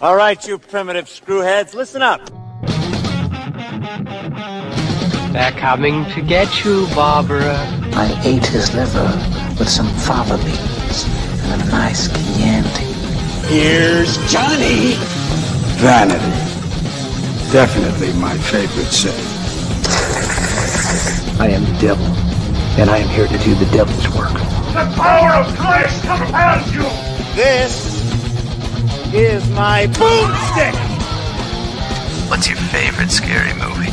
All right, you primitive screwheads, listen up. They're coming to get you, Barbara. I ate his liver with some fava beans and a nice Chianti. Here's Johnny. Vanity. Definitely my favorite sin. I am the devil, and I am here to do the devil's work. The power of Christ compels you. This is my boomstick. What's your favorite scary movie?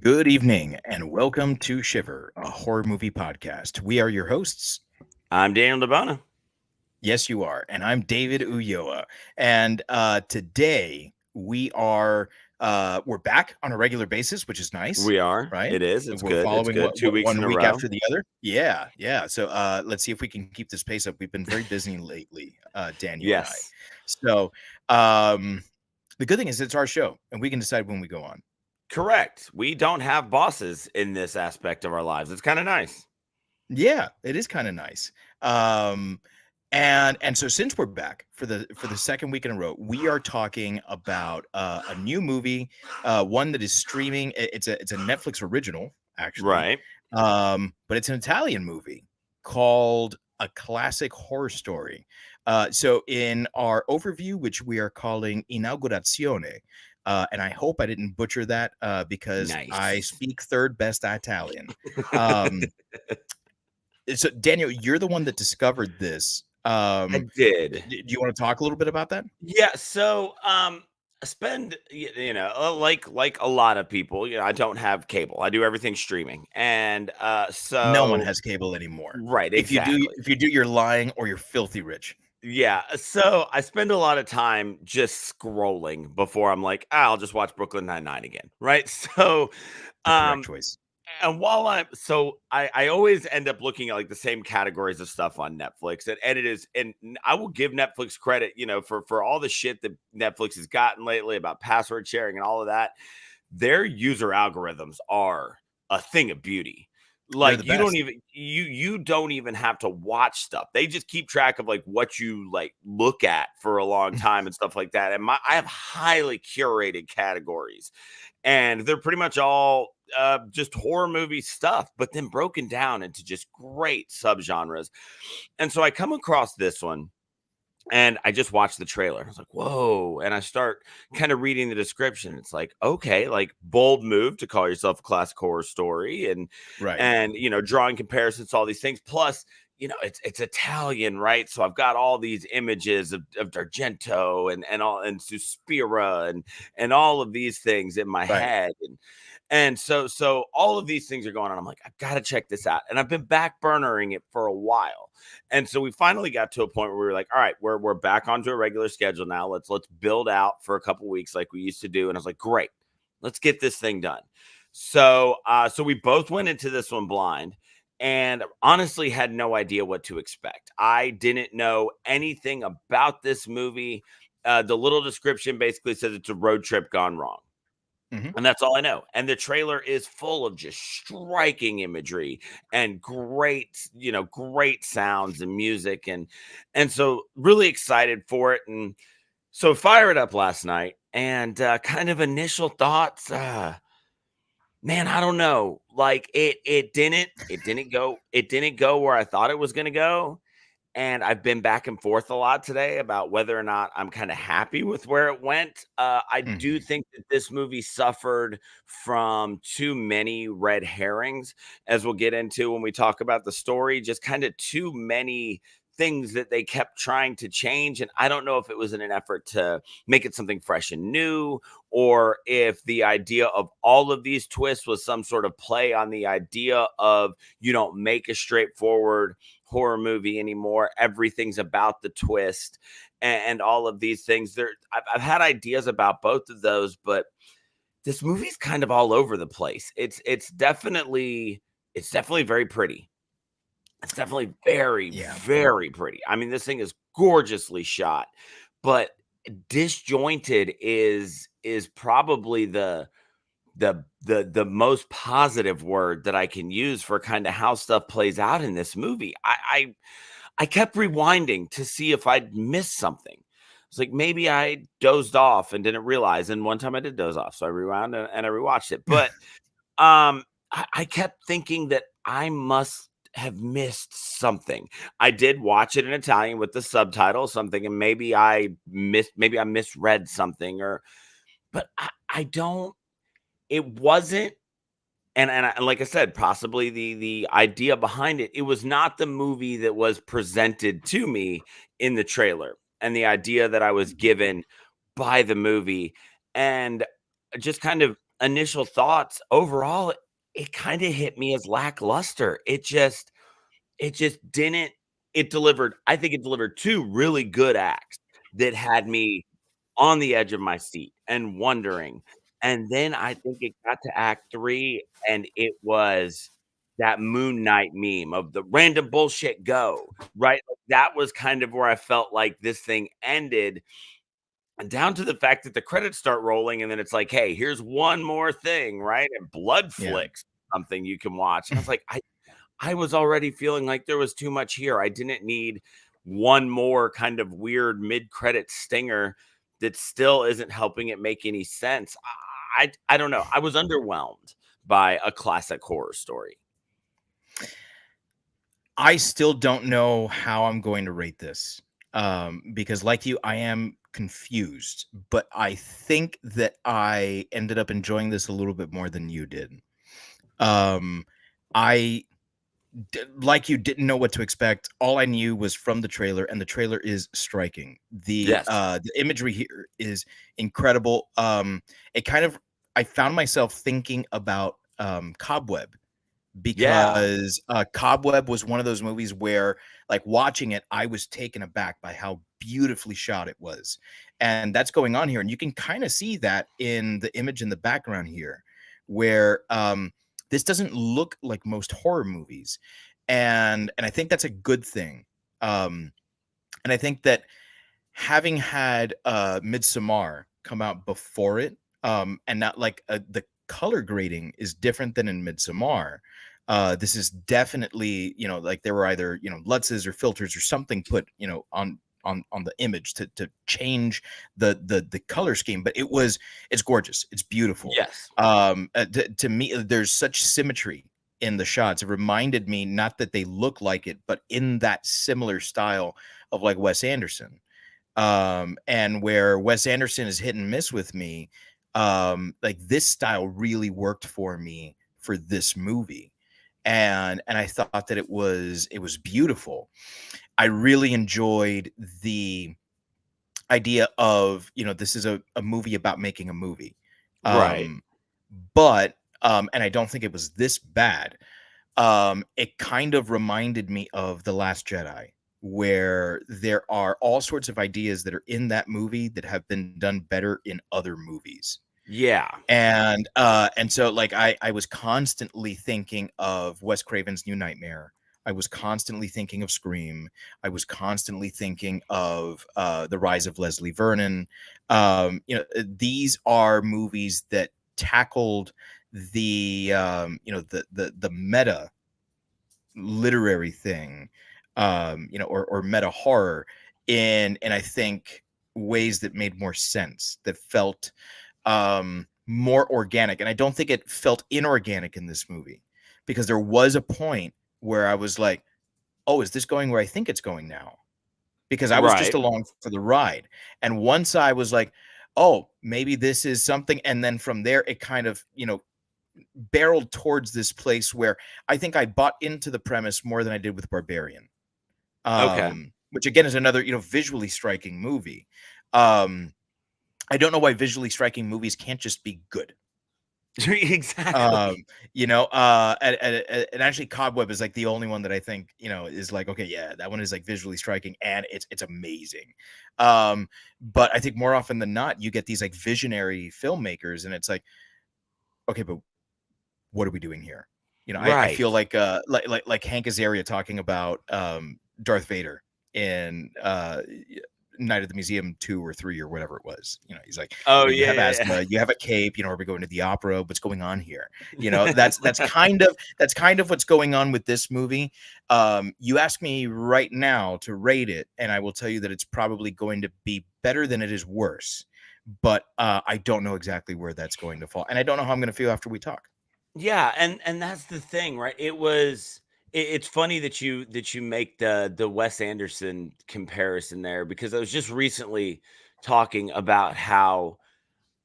Good evening and welcome to Shiver, a horror movie podcast. We are your hosts. I'm Daniel DeBona. Yes, you are. And I'm David Ulloa. And today we are we're back on a regular basis, which is nice. We are. Right? It is. It's we're good. Following it's good. 2 weeks one in a week row. after the other. Yeah. So let's see if we can keep this pace up. We've been very busy lately, Daniel and I. Yes. So the good thing is it's our show and we can decide when we go on. Correct. We don't have bosses in this aspect of our lives. It's kind of nice. Yeah, it is kind of nice. And so since we're back for the second week in a row, we are talking about a new movie, one that is streaming. It's a Netflix original, actually. Right. But it's an Italian movie called A Classic Horror Story. So in our overview, which we are calling Inaugurazione, and I hope I didn't butcher that because Nice. I speak third best Italian. So Daniel, you're the one that discovered this. I did. Do you want to talk a little bit about that? Yeah. So I spend, like a lot of people, I don't have cable. I do everything streaming. And so No one has cable anymore. Right. Exactly. If you do, you're lying or you're filthy rich. Yeah, so I spend a lot of time just scrolling before I'm like, I'll just watch Brooklyn Nine-Nine again, right? So, Correct choice. and while I always end up looking at like the same categories of stuff on Netflix, and I will give Netflix credit, for all the shit that Netflix has gotten lately about password sharing and all of that. Their user algorithms are a thing of beauty. Like you don't even have to watch stuff. They just keep track of like what you like look at for a long time and stuff like that. And I have highly curated categories, and they're pretty much all just horror movie stuff, but then broken down into just great subgenres. And so I come across this one. And I just watched the trailer. I was like, whoa. And I start kind of reading the description. It's like, okay, like bold move to call yourself a classic horror story and drawing comparisons to all these things. Plus, it's Italian, right? So I've got all these images of D'Argento and Suspira and all of these things in my head. And so all of these things are going on. I'm like, I've got to check this out. And I've been back burnering it for a while. And so we finally got to a point where we were like, all right, we're back onto a regular schedule now. Let's build out for a couple weeks like we used to do. And I was like, great, let's get this thing done. So we both went into this one blind and honestly had no idea what to expect. I didn't know anything about this movie. The little description basically says it's a road trip gone wrong. Mm-hmm. And that's all I know. And the trailer is full of just striking imagery and great sounds and music. And so really excited for it. And so fire it up last night and kind of initial thoughts. Man, I don't know. Like it didn't go where I thought it was going to go. And I've been back and forth a lot today about whether or not I'm kind of happy with where it went. I do think that this movie suffered from too many red herrings, as we'll get into when we talk about the story, just kind of too many things that they kept trying to change. And I don't know if it was in an effort to make it something fresh and new, or if the idea of all of these twists was some sort of play on the idea of you don't make a straightforward horror movie anymore. Everything's about the twist and all of these things. I've had ideas about both of those, but this movie's kind of all over the place. It's definitely very pretty. It's definitely very, very pretty. I mean, this thing is gorgeously shot, but disjointed is probably the the most positive word that I can use for kind of how stuff plays out in this movie. I kept rewinding to see if I'd missed something. It's like maybe I dozed off and didn't realize. And one time I did doze off, so I rewound and I rewatched it. But I kept thinking that I must have missed something. I did watch it in Italian with the subtitles, something, and maybe I misread something, but I don't. It wasn't, and like I said, possibly the idea behind it. It was not the movie that was presented to me in the trailer, and the idea that I was given by the movie, and just kind of initial thoughts overall. It kind of hit me as lackluster. It just didn't. It delivered. I think it delivered two really good acts that had me on the edge of my seat and wondering. And then I think it got to act 3, and it was that Moon Knight meme of the random bullshit go, right? Like, that was kind of where I felt like this thing ended, and down to the fact that the credits start rolling, and then it's like, "Hey, here's one more thing," right? And Blood Yeah. Flicks, something you can watch. And I was like, I was already feeling like there was too much here. I didn't need one more kind of weird mid-credit stinger that still isn't helping it make any sense. I don't know. I was underwhelmed by a classic horror story. I still don't know how I'm going to rate this, because like you, I am confused, but I think that I ended up enjoying this a little bit more than you did. I like you, didn't know what to expect. All I knew was from the trailer, and the trailer is striking. Yes. The imagery here is incredible. It kind of, I found myself thinking about Cobweb, because Cobweb was one of those movies where, like, watching it, I was taken aback by how beautifully shot it was. And that's going on here. And you can kind of see that in the image in the background here, where this doesn't look like most horror movies. And I think that's a good thing. And I think that having had Midsommar come out before it, and not like the color grading is different than in Midsommar. This is definitely, like there were either, lutzes or filters or something put, on the image to change the color scheme, but it's gorgeous. It's beautiful. Yes. To me, there's such symmetry in the shots. It reminded me, not that they look like it, but in that similar style of like Wes Anderson. And where Wes Anderson is hit and miss with me, like this style really worked for me for this movie. And I thought that it was beautiful. I really enjoyed the idea of, this is a movie about making a movie. Right. But and I don't think it was this bad. It kind of reminded me of The Last Jedi, where there are all sorts of ideas that are in that movie that have been done better in other movies. Yeah. And so like I was constantly thinking of Wes Craven's New Nightmare. I was constantly thinking of Scream. I was constantly thinking of The Rise of Leslie Vernon. These are movies that tackled the the meta literary thing, or meta horror in I think ways that made more sense, that felt more organic. And I don't think it felt inorganic in this movie, because there was a point where I was like, oh, is this going where I think it's going now? Because I was just along for the ride. And once I was like, oh, maybe this is something. And then from there, it kind of, barreled towards this place where I think I bought into the premise more than I did with Barbarian. Which again is another, visually striking movie. I don't know why visually striking movies can't just be good. Exactly. And actually Cobweb is like the only one that I think, is like, okay, yeah, that one is like visually striking and it's amazing. But I think more often than not, you get these like visionary filmmakers and it's like, okay, but what are we doing here? I feel like Hank Azaria talking about Darth Vader in Night at the Museum 2 or 3 or whatever it was. You know, he's like, Oh you have yeah, asthma, you have a cape. You know, are we going to the opera? What's going on here? You know, that's kind of what's going on with this movie. You ask me right now to rate it, and I will tell you that it's probably going to be better than it is worse. But I don't know exactly where that's going to fall, and I don't know how I'm going to feel after we talk. yeah, and that's the thing, right? It's funny that you make the Wes Anderson comparison there, because I was just recently talking about how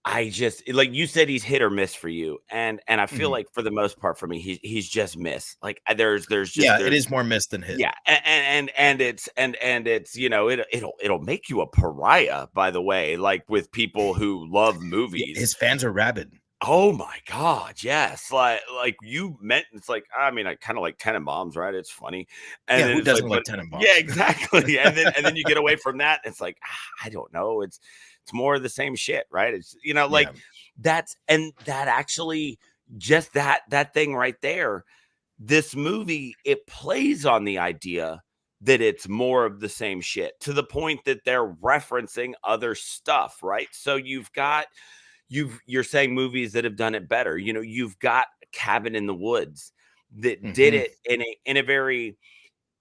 I just, like you said, he's hit or miss for you, and I feel Mhm. like for the most part for me, he's just miss. Like Yeah, it there's is more missed than hit. yeah, and it's, you know, it'll make you a pariah, by the way, like with people who love movies. His fans are rabid. Oh my god, yes. Like you meant, it's like, I mean, I kind of like Tenenbaums, right? It's funny. And Yeah, then who it's like, doesn't like but Tenenbaums? yeah, exactly. And then you get away from that. It's like, I don't know. It's more of the same shit, right? It's, you know, like Yeah. that actually, just that thing right there. This movie, it plays on the idea that it's more of the same shit, to the point that they're referencing other stuff, right? So you're saying movies that have done it better. You know, you've got Cabin in the Woods that did Mhm. it in a very,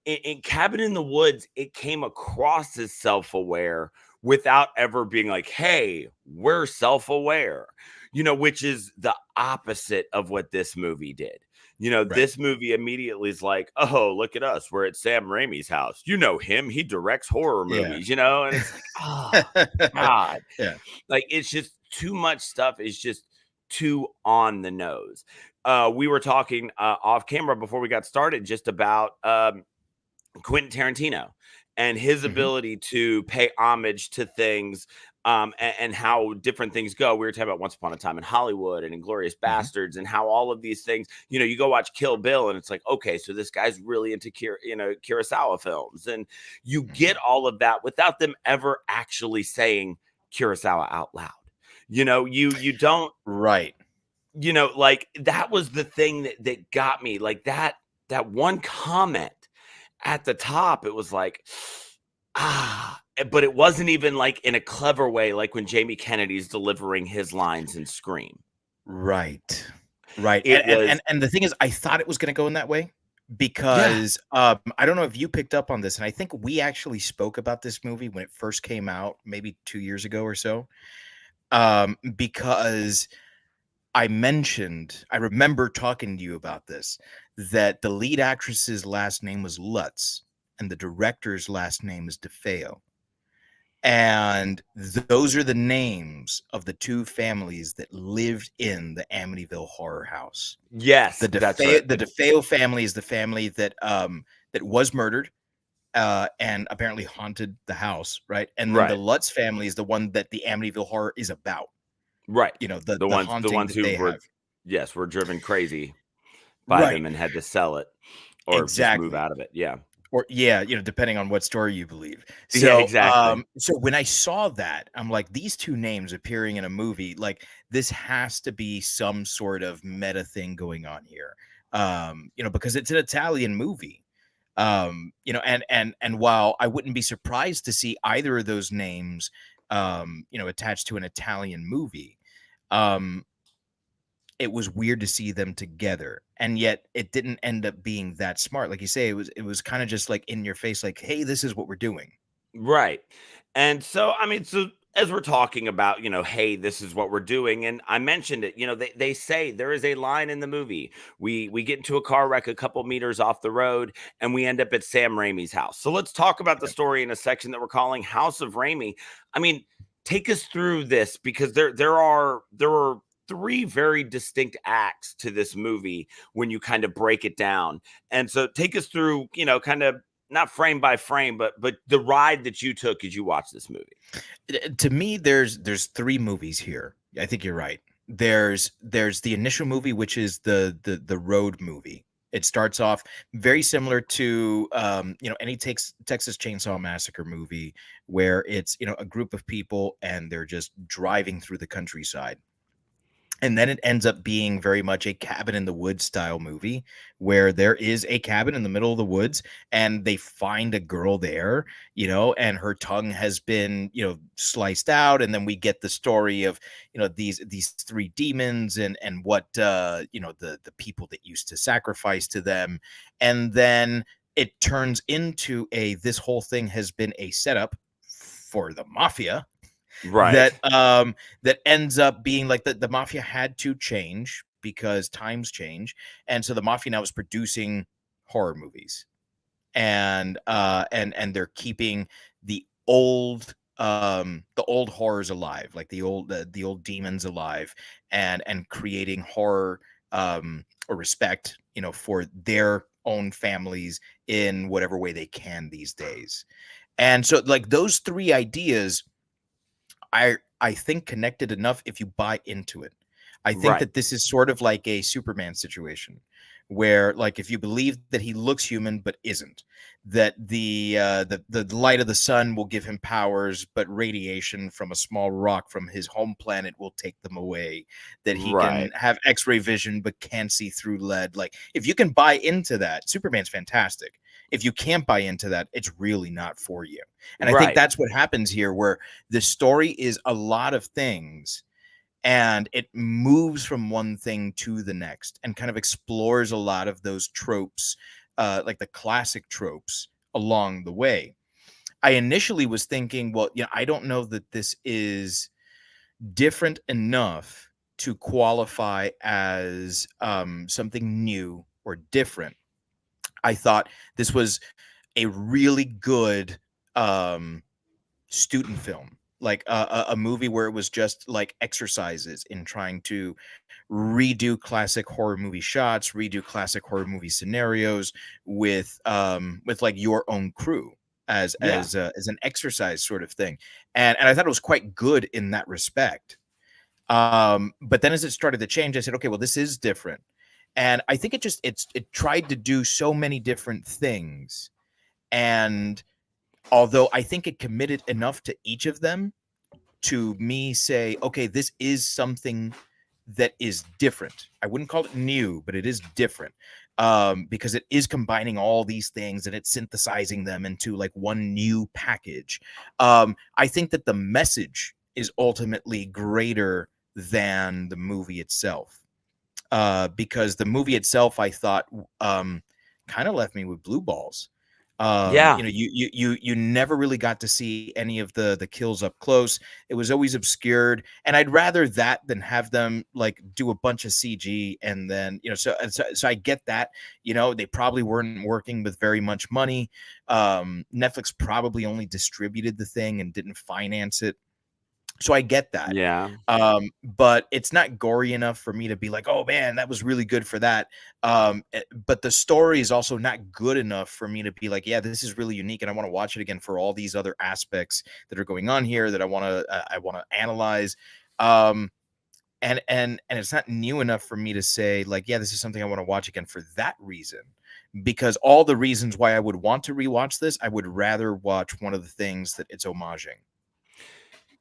in Cabin in the Woods, it came across as self-aware without ever being like, hey, we're self-aware, you know, which is the opposite of what this movie did. You know, Right. this movie immediately is like, oh, look at us, we're at Sam Raimi's house. You know him, he directs horror Yeah. movies, you know, and it's like, oh god, Yeah. like, it's just too much stuff is just too on the nose. We were talking off camera before we got started just about Quentin Tarantino and his Mhm. ability to pay homage to things, and how different things go. We were talking about Once Upon a Time in Hollywood and Inglorious Mhm. Bastards, and how all of these things, you know, you go watch Kill Bill and it's like, okay, so this guy's really into Kurosawa films, and you get Mhm. all of that without them ever actually saying Kurosawa out loud. You know, you don't, Right. you know, like, that was the thing that got me, like, that one comment at the top. It was like, but it wasn't even like in a clever way, like when Jamie Kennedy's delivering his lines in Scream. Right. Right. It was, And the thing is, I thought it was gonna go in that way yeah, because, I don't know if you picked up on this, and I think we actually spoke about this movie when it first came out, maybe 2 years ago or so, because I remember talking to you about this, that the lead actress's last name was Lutz, and the director's last name is DeFeo. And those are the names of the 2 families that lived in the Amityville Horror House. yes, that's right. The DeFeo family is the family that was murdered, and apparently haunted the house, right? And then the Right, Lutz family is the one that the Amityville Horror is about, right. you know, The the ones, the haunting ones that who they were, have. yes, were driven crazy by Right. them and had to sell it or just move Exactly. out of it. Yeah. Or yeah, you know, depending on what story you believe. Yeah, So, exactly. so when I saw that, I'm like, these 2 names appearing in a movie, like this has to be some sort of meta thing going on here. You know, because it's an Italian movie. You know, and while I wouldn't be surprised to see either of those names, you know, attached to an Italian movie, um, it was weird to see them together, and yet it didn't end up being that smart. Like you say, it was kinda just, like, in your face, like, "Hey, this is what we're doing." Right. And so, I mean, so as we're talking about, you know, hey, this is what we're doing. And I mentioned it, you know, they say there is a line in the movie. We get into a car wreck a couple meters off the road and we end up at Sam Raimi's house. So let's talk about the Yep. story in a section that we're calling House of Raimi. I mean, take us through this, because there are three very distinct acts to this movie when you kind of break it down. And so take us through, you know, kind of not frame by frame, but the ride that you took as you watched this movie. To me, there's 3 movies here. I think you're right. There's the initial movie, which is the road movie. It starts off very similar to, you know, any Texas Chainsaw Massacre movie where it's, you know, a group of people and they're just driving through the countryside. And then it ends up being very much a cabin in the woods style movie where there is a cabin in the middle of the woods and they find a girl there, and her tongue has been, sliced out. And then we get the story of, these three demons and what, the people that used to sacrifice to them. And then it turns into this whole thing has been a setup for the mafia Right. that ends up being like the mafia had to change because times change, and so the mafia now is producing horror movies, and they're keeping the old horrors alive, like the old demons alive, and creating horror or respect, for their own families in whatever way they can these days. And so like those three ideas I think connected enough if you buy into it. I think Right. that this is sort of like a Superman situation where like if you believe that he looks human but isn't, that the light of the sun will give him powers, but radiation from a small rock from his home planet will take them away, that he can Right. have x-ray vision but can't see through lead. Like if you can buy into that, Superman's fantastic. If you can't buy into that, it's really not for you. And I think Right. that's what happens here, where the story is a lot of things and it moves from one thing to the next and kind of explores a lot of those tropes, like the classic tropes along the way. I initially was thinking, well, I don't know that this is different enough to qualify as something new or different. I thought this was a really good student film, like a movie where it was just like exercises in trying to redo classic horror movie shots, redo classic horror movie scenarios with like your own crew as Yeah. as an exercise sort of thing. And I thought it was quite good in that respect. But then as it started to change, I said, okay, well, this is different. And I think it tried to do so many different things. And although I think it committed enough to each of them to me say, okay, this is something that is different. I wouldn't call it new, but it is different, because it is combining all these things and it's synthesizing them into like one new package. I think that the message is ultimately greater than the movie itself, because the movie itself, I thought, kind of left me with blue balls. Yeah. You never really got to see any of the kills up close. It was always obscured, and I'd rather that than have them like do a bunch of CG and then so I get that. They probably weren't working with very much money. Netflix probably only distributed the thing and didn't finance it. So I get that. Yeah. But it's not gory enough for me to be like, oh man, that was really good for that. But the story is also not good enough for me to be like, yeah, this is really unique and I want to watch it again for all these other aspects that are going on here that I want to analyze. And it's not new enough for me to say like, yeah, this is something I want to watch again for that reason. Because all the reasons why I would want to rewatch this, I would rather watch one of the things that it's homaging.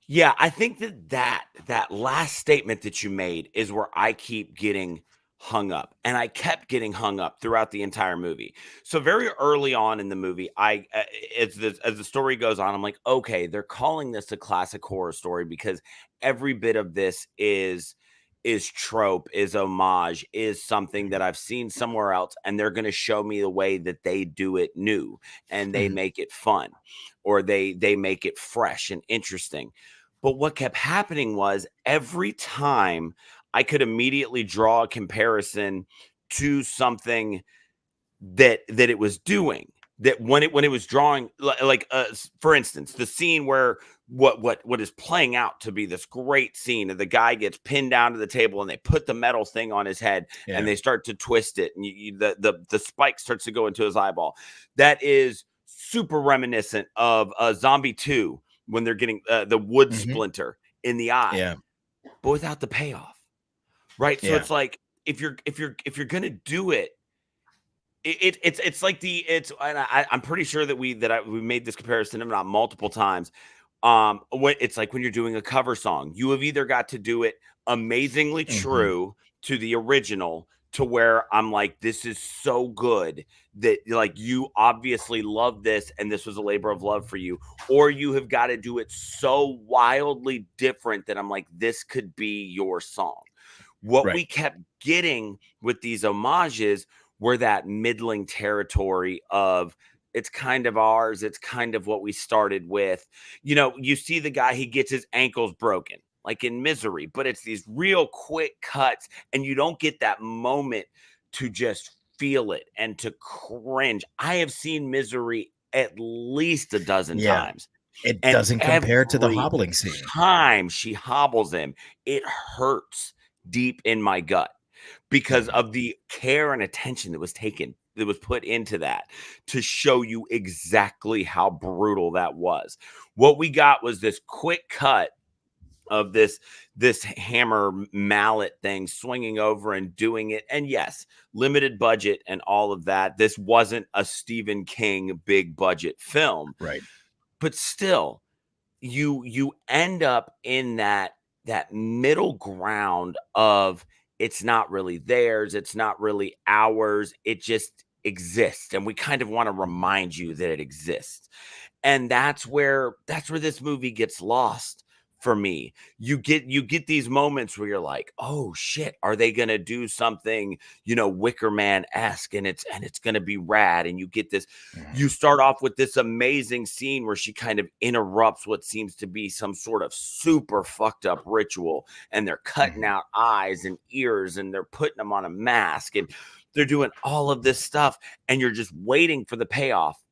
Yeah, I think that last statement that you made is where I keep getting hung up, and I kept getting hung up throughout the entire movie. So very early on in the movie, as the story goes on, I'm like, okay, they're calling this a classic horror story because every bit of this is trope, is homage, is something that I've seen somewhere else, and they're going to show me the way that they do it new, and they make it fun, or they make it fresh and interesting. But what kept happening was every time I could immediately draw a comparison to something that it was doing, that when it was drawing, like for instance, the scene where what is playing out to be this great scene of the guy gets pinned down to the table and they put the metal thing on his head and they start to twist it, and the spike starts to go into his eyeball. That is super reminiscent of Zombie 2 when they're getting the wood splinter in the eye, but without the payoff. Right. So it's like, if you're gonna do it, it's like I'm pretty sure that we made this comparison, if not multiple times. When it's like when you're doing a cover song, you have either got to do it amazingly true to the original, to where I'm like, this is so good that like you obviously love this and this was a labor of love for you, or you have got to do it so wildly different that I'm like, this could be your song. What Right. we kept getting with these homages were that middling territory of, it's kind of ours, it's kind of what we started with. You know, you see the guy, he gets his ankles broken, like in Misery, but it's these real quick cuts, and you don't get that moment to just feel it and to cringe. I have seen Misery at least a dozen Yeah. times. It And doesn't compare to the every hobbling scene. time she hobbles him, it hurts deep in my gut because of the care and attention that was put into that to show you exactly how brutal that was. What we got was this quick cut of this hammer mallet thing swinging over and doing it. And yes, limited budget and all of that. This wasn't a Stephen King big budget film, Right. but still, you end up in that middle ground of, it's not really theirs, it's not really ours, it just exists, and we kind of want to remind you that it exists. And that's where this movie gets lost for me. You get these moments where you're like, oh shit, are they gonna do something, you know, Wicker Man-esque, and it's gonna be rad. And you get this, you start off with this amazing scene where she kind of interrupts what seems to be some sort of super fucked up ritual, and they're cutting out eyes and ears, and they're putting them on a mask, and they're doing all of this stuff, and you're just waiting for the payoff.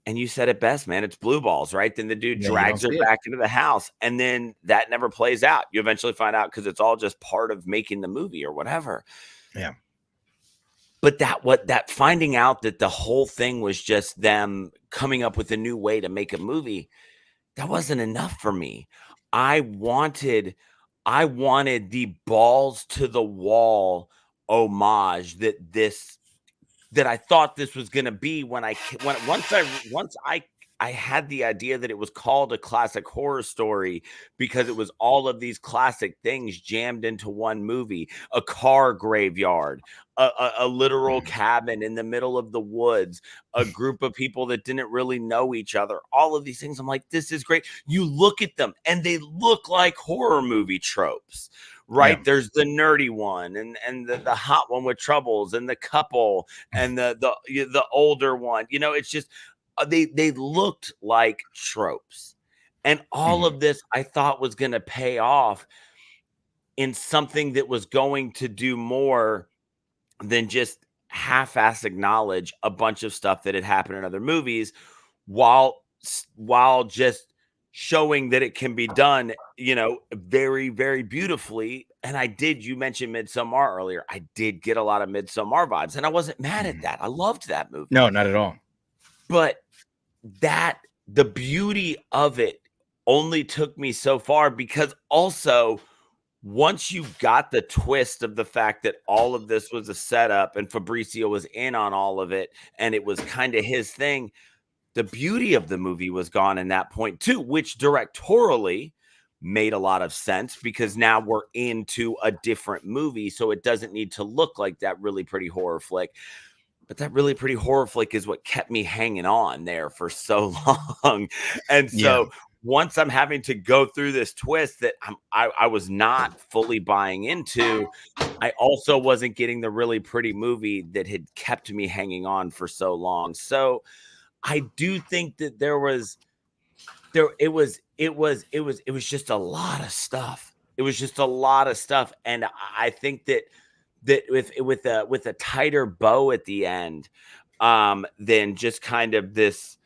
And you said it best, man. It's blue balls, right? Then the dude drags her back into the house, and then that never plays out. You eventually find out because it's all just part of making the movie or whatever. Yeah. But that finding out that the whole thing was just them coming up with a new way to make a movie, that wasn't enough for me. I wanted the balls to the wall homage that I thought this was going to be once I had the idea that it was called a classic horror story because it was all of these classic things jammed into one movie: a car graveyard, a literal cabin in the middle of the woods, a group of people that didn't really know each other, all of these things. I'm like, this is great. You look at them and they look like horror movie tropes. Right. Yeah. There's the nerdy one and the hot one with troubles, and the couple, and the older one. You know, it's just they looked like tropes. And all of this I thought was going to pay off in something that was going to do more than just half-ass acknowledge a bunch of stuff that had happened in other movies, while just showing that it can be done, you know, very, very beautifully. And you mentioned Midsommar earlier. I did get a lot of Midsommar vibes, and I wasn't mad at that. I loved that movie. No, not at all. But the beauty of it only took me so far, because also, once you got the twist of the fact that all of this was a setup and Fabrizio was in on all of it, and it was kind of his thing, the beauty of the movie was gone in that point too, which directorially made a lot of sense, because now we're into a different movie, so it doesn't need to look like that really pretty horror flick. But that really pretty horror flick is what kept me hanging on there for so long. And so once I'm having to go through this twist that I was not fully buying into, I also wasn't getting the really pretty movie that had kept me hanging on for so long. So I do think that it was just a lot of stuff. It was just a lot of stuff. And I think that with a tighter bow at the end, than just kind of this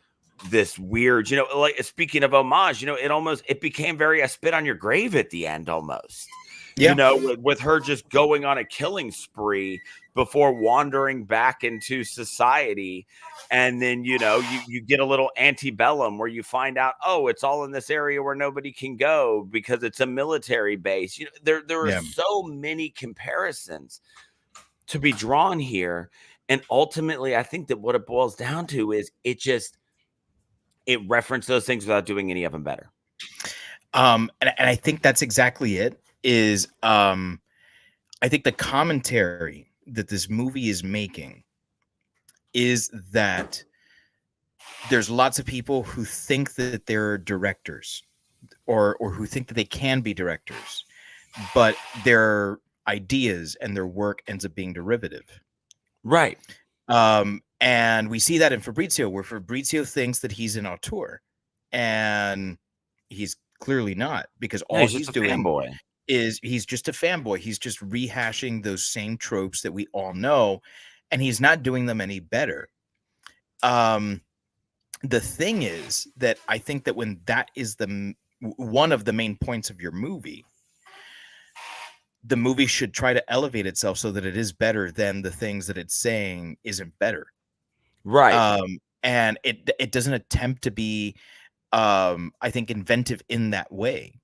weird, you know, like, speaking of homage, you know, it became very a spit on your grave at the end almost. Yeah. You know, with her just going on a killing spree before wandering back into society. And then, you know, you get a little antebellum where you find out, oh, it's all in this area where nobody can go because it's a military base. You know, there are so many comparisons to be drawn here. And ultimately, I think that what it boils down to is it referenced those things without doing any of them better. And I think that's exactly it. is I think the commentary that this movie is making is that there's lots of people who think that they're directors or who think that they can be directors, but their ideas and their work ends up being derivative. Right. And we see that in Fabrizio, where Fabrizio thinks that he's an auteur, and he's clearly not, because all he's he's just a doing fanboy. is he's just a fanboy. He's just rehashing those same tropes that we all know, and he's not doing them any better. The thing is that I think that when that is one of the main points of your movie, the movie should try to elevate itself so that it is better than the things that it's saying isn't better. Right. And it doesn't attempt to be, I think, inventive in that way,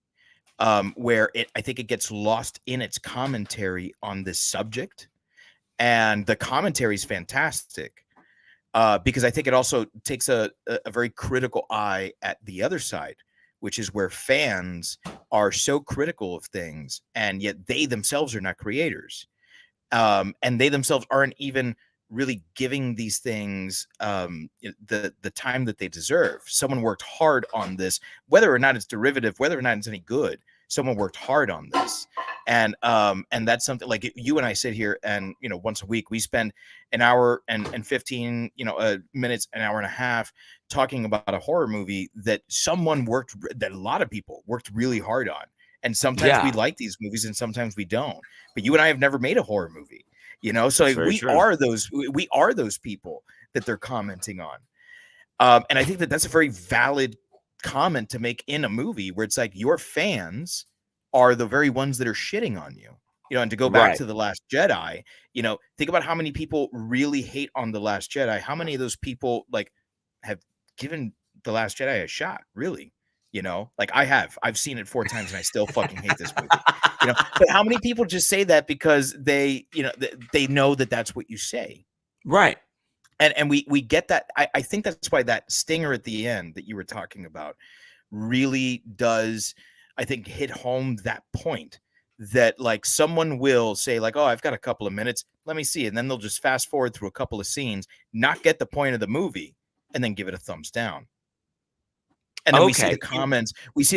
where I think it gets lost in its commentary on this subject. And the commentary is fantastic, because I think it also takes a very critical eye at the other side, which is where fans are so critical of things, and yet they themselves are not creators. And they themselves aren't even really giving these things the time that they deserve. Someone worked hard on this, whether or not it's derivative, whether or not it's any good. Someone worked hard on this, and that's something like you and I sit here, and once a week we spend an hour and 15 minutes, an hour and a half talking about a horror movie that a lot of people worked really hard on. And sometimes we like these movies and sometimes we don't. But you and I have never made a horror movie, so are we are those people that they're commenting on. And I think that that's a very valid comment to make in a movie, where it's like your fans are the very ones that are shitting on you. And to go back to The Last Jedi, think about how many people really hate on The Last Jedi. How many of those people have given The Last Jedi a shot, really? I've seen it 4 times and I still fucking hate this movie. But how many people just say that because they know that that's what you say, right? And we get that. I think that's why that stinger at the end that you were talking about really does, I think, hit home that point, that someone will say oh, I've got a couple of minutes, let me see, and then they'll just fast forward through a couple of scenes, not get the point of the movie, and then give it a thumbs down. And then we see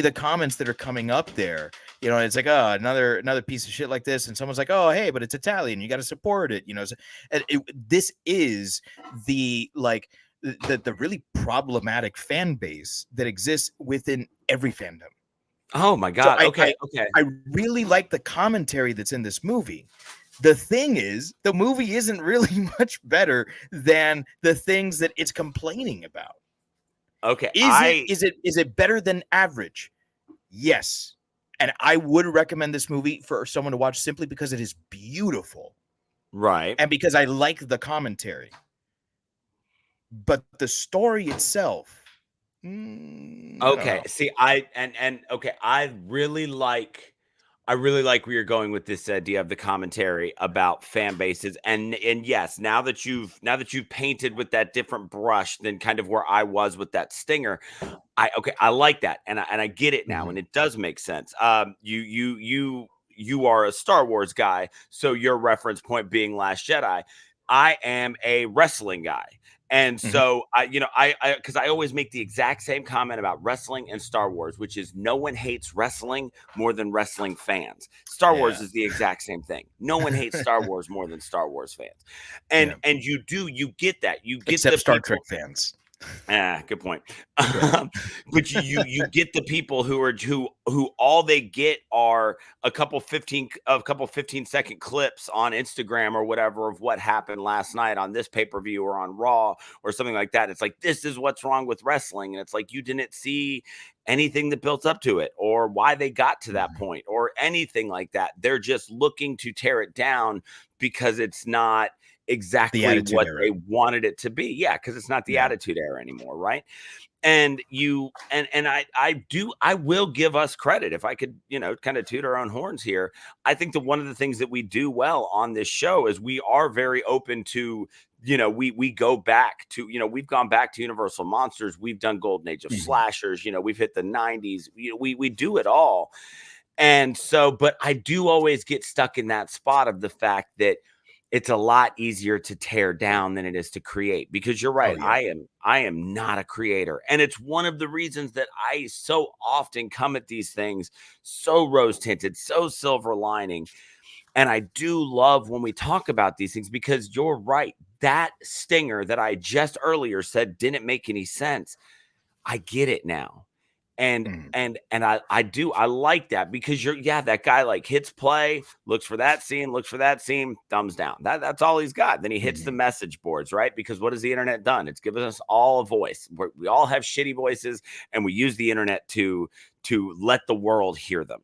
the comments that are coming up there. It's like, oh, another piece of shit like this. And someone's like, oh, hey, but it's Italian, you got to support it. This is the really problematic fan base that exists within every fandom. Oh my God. So okay. I really like the commentary that's in this movie. The thing is, the movie isn't really much better than the things that it's complaining about. Okay. Is it better than average? Yes. And I would recommend this movie for someone to watch simply because it is beautiful. Right. And because I like the commentary. But the story itself. Okay. See, I really like where you're going with this idea of the commentary about fan bases, and yes, now that you've painted with that different brush than kind of where I was with that stinger, I like that, and I get it now, and it does make sense. You are a Star Wars guy, so your reference point being Last Jedi. I am a wrestling guy. And so because I always make the exact same comment about wrestling and Star Wars, which is no one hates wrestling more than wrestling fans. Star Wars is the exact same thing. No one hates Star Wars more than Star Wars fans. And you get that. You get except the Star people, Trek fans. Good point. But you get the people who all they get are a couple 15-second clips on Instagram or whatever of what happened last night on this pay-per-view or on Raw or something like that. It's like, this is what's wrong with wrestling, and it's like you didn't see anything that built up to it or why they got to that point or anything like that. They're just looking to tear it down because it's not exactly what they wanted it to be. Yeah, because it's not the Attitude Era anymore, right? And I will give us credit, if I could, kind of toot our own horns here. I think that one of the things that we do well on this show is we are very open to, we go back to, we've gone back to Universal Monsters, we've done Golden Age of slashers, we've hit the 90s, we do it all. And so, but I do always get stuck in that spot of the fact that it's a lot easier to tear down than it is to create, because you're right. Oh yeah. I am not a creator. And it's one of the reasons that I so often come at these things so rose tinted, so silver lining. And I do love when we talk about these things, because you're right. That stinger that I just earlier said didn't make any sense. I get it now. And I like that, because that guy like hits play, looks for that scene, thumbs down. That's all he's got. Then he hits the message boards, right? Because what has the internet done? It's given us all a voice. We all have shitty voices, and we use the internet to let the world hear them.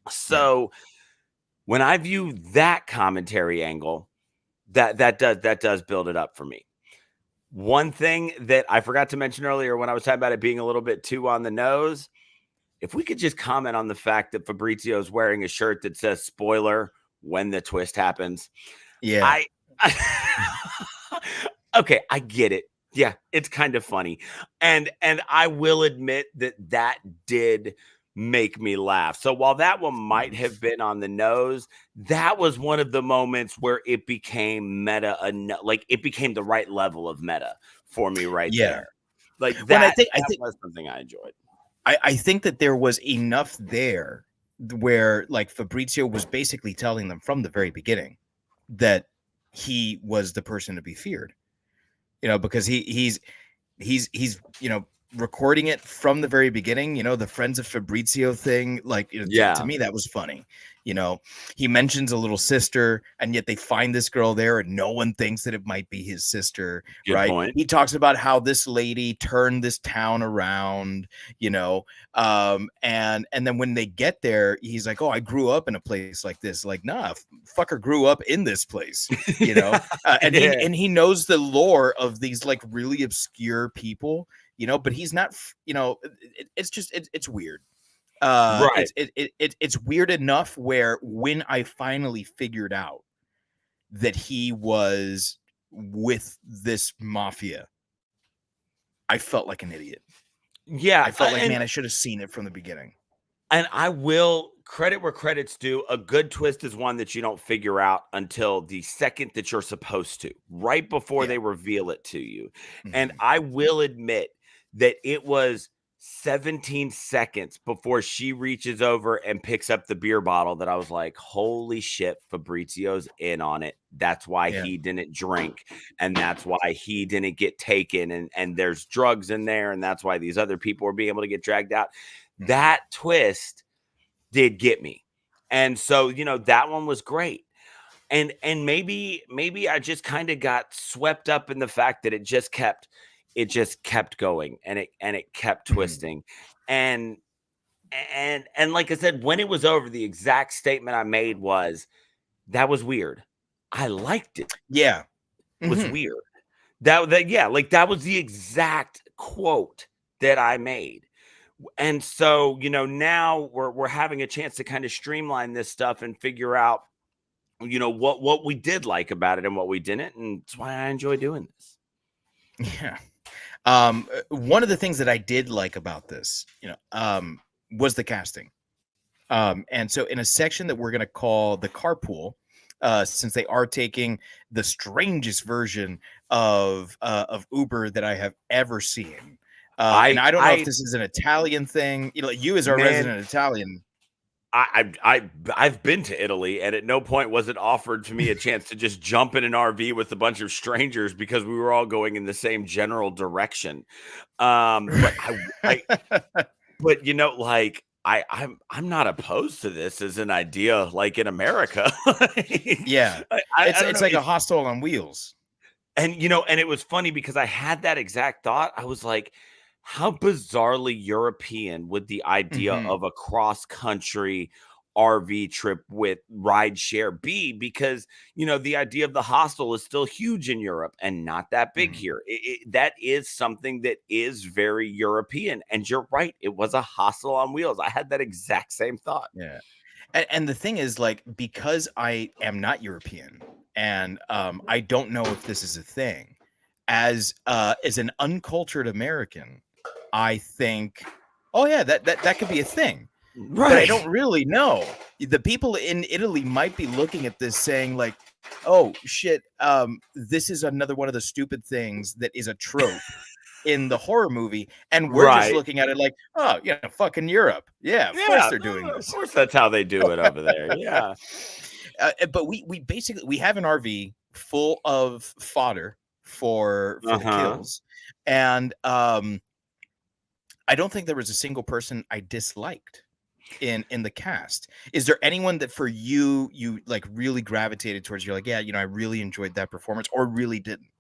So when I view that commentary angle, that does build it up for me. One thing that I forgot to mention earlier when I was talking about it being a little bit too on the nose, if we could just comment on the fact that Fabrizio is wearing a shirt that says spoiler when the twist happens. Yeah. Okay, I get it. Yeah, it's kind of funny. And I will admit that did make me laugh. So while that one might have been on the nose, that was one of the moments where it became meta, like it became the right level of meta for me there. Like that, I think was something I enjoyed. I think that there was enough there where like Fabrizio was basically telling them from the very beginning that he was the person to be feared, because he's recording it from the very beginning, the friends of Fabrizio thing. Like, to me, that was funny. He mentions a little sister, and yet they find this girl there and no one thinks that it might be his sister. Good right. Point. He talks about how this lady turned this town around, and then when they get there, he's like, oh, I grew up in a place like this. Like, nah, fucker grew up in this place, and he knows the lore of these like really obscure people, but he's not, it's weird. Right. It's weird enough where when I finally figured out that he was with this mafia, I felt like an idiot. Yeah. I felt like, man, I should have seen it from the beginning. And I will credit where credit's due. A good twist is one that you don't figure out until the second that you're supposed to, right before they reveal it to you. And I will admit that it was 17 seconds before she reaches over and picks up the beer bottle that I was like, holy shit, Fabrizio's in on it. That's why he didn't drink. And that's why he didn't get taken. And there's drugs in there. And that's why these other people are being able to get dragged out. That twist did get me. And so, that one was great. And maybe I just kind of got swept up in the fact that it just kept going and it kept twisting. And like I said, when it was over, the exact statement I made was, that was weird. I liked it. Yeah. It was weird. That was the exact quote that I made. And so, now we're having a chance to kind of streamline this stuff and figure out, what we did like about it and what we didn't. And that's why I enjoy doing this. Yeah. One of the things that I did like about this, was the casting. And so in a section that we're going to call the carpool, since they are taking the strangest version of Uber that I have ever seen. And I don't know if this is an Italian thing. You as our resident Italian. I've been to Italy, and at no point was it offered to me a chance to just jump in an RV with a bunch of strangers because we were all going in the same general direction. But I'm not opposed to this as an idea, like in America. Yeah, it's like a Hostel on wheels. And and it was funny because I had that exact thought. I was like, how bizarrely European would the idea of a cross-country RV trip with rideshare be? Because, the idea of the hostel is still huge in Europe and not that big here. That is something that is very European. And you're right. It was a hostel on wheels. I had that exact same thought. Yeah. And the thing is, like, because I am not European and I don't know if this is a thing, as an uncultured American, I think, oh yeah, that could be a thing. Right. But I don't really know. The people in Italy might be looking at this saying like, oh shit, this is another one of the stupid things that is a trope in the horror movie, and we're just Right. looking at it like, oh yeah, fucking Europe. Yeah, of course Yeah, they're doing of this. course that's how they do it over there. Yeah. But we basically we have an RV full of fodder for the kills, and I don't think there was a single person I disliked in the cast. Is there anyone that for you like really gravitated towards? You're like, yeah, I really enjoyed that performance, or really didn't?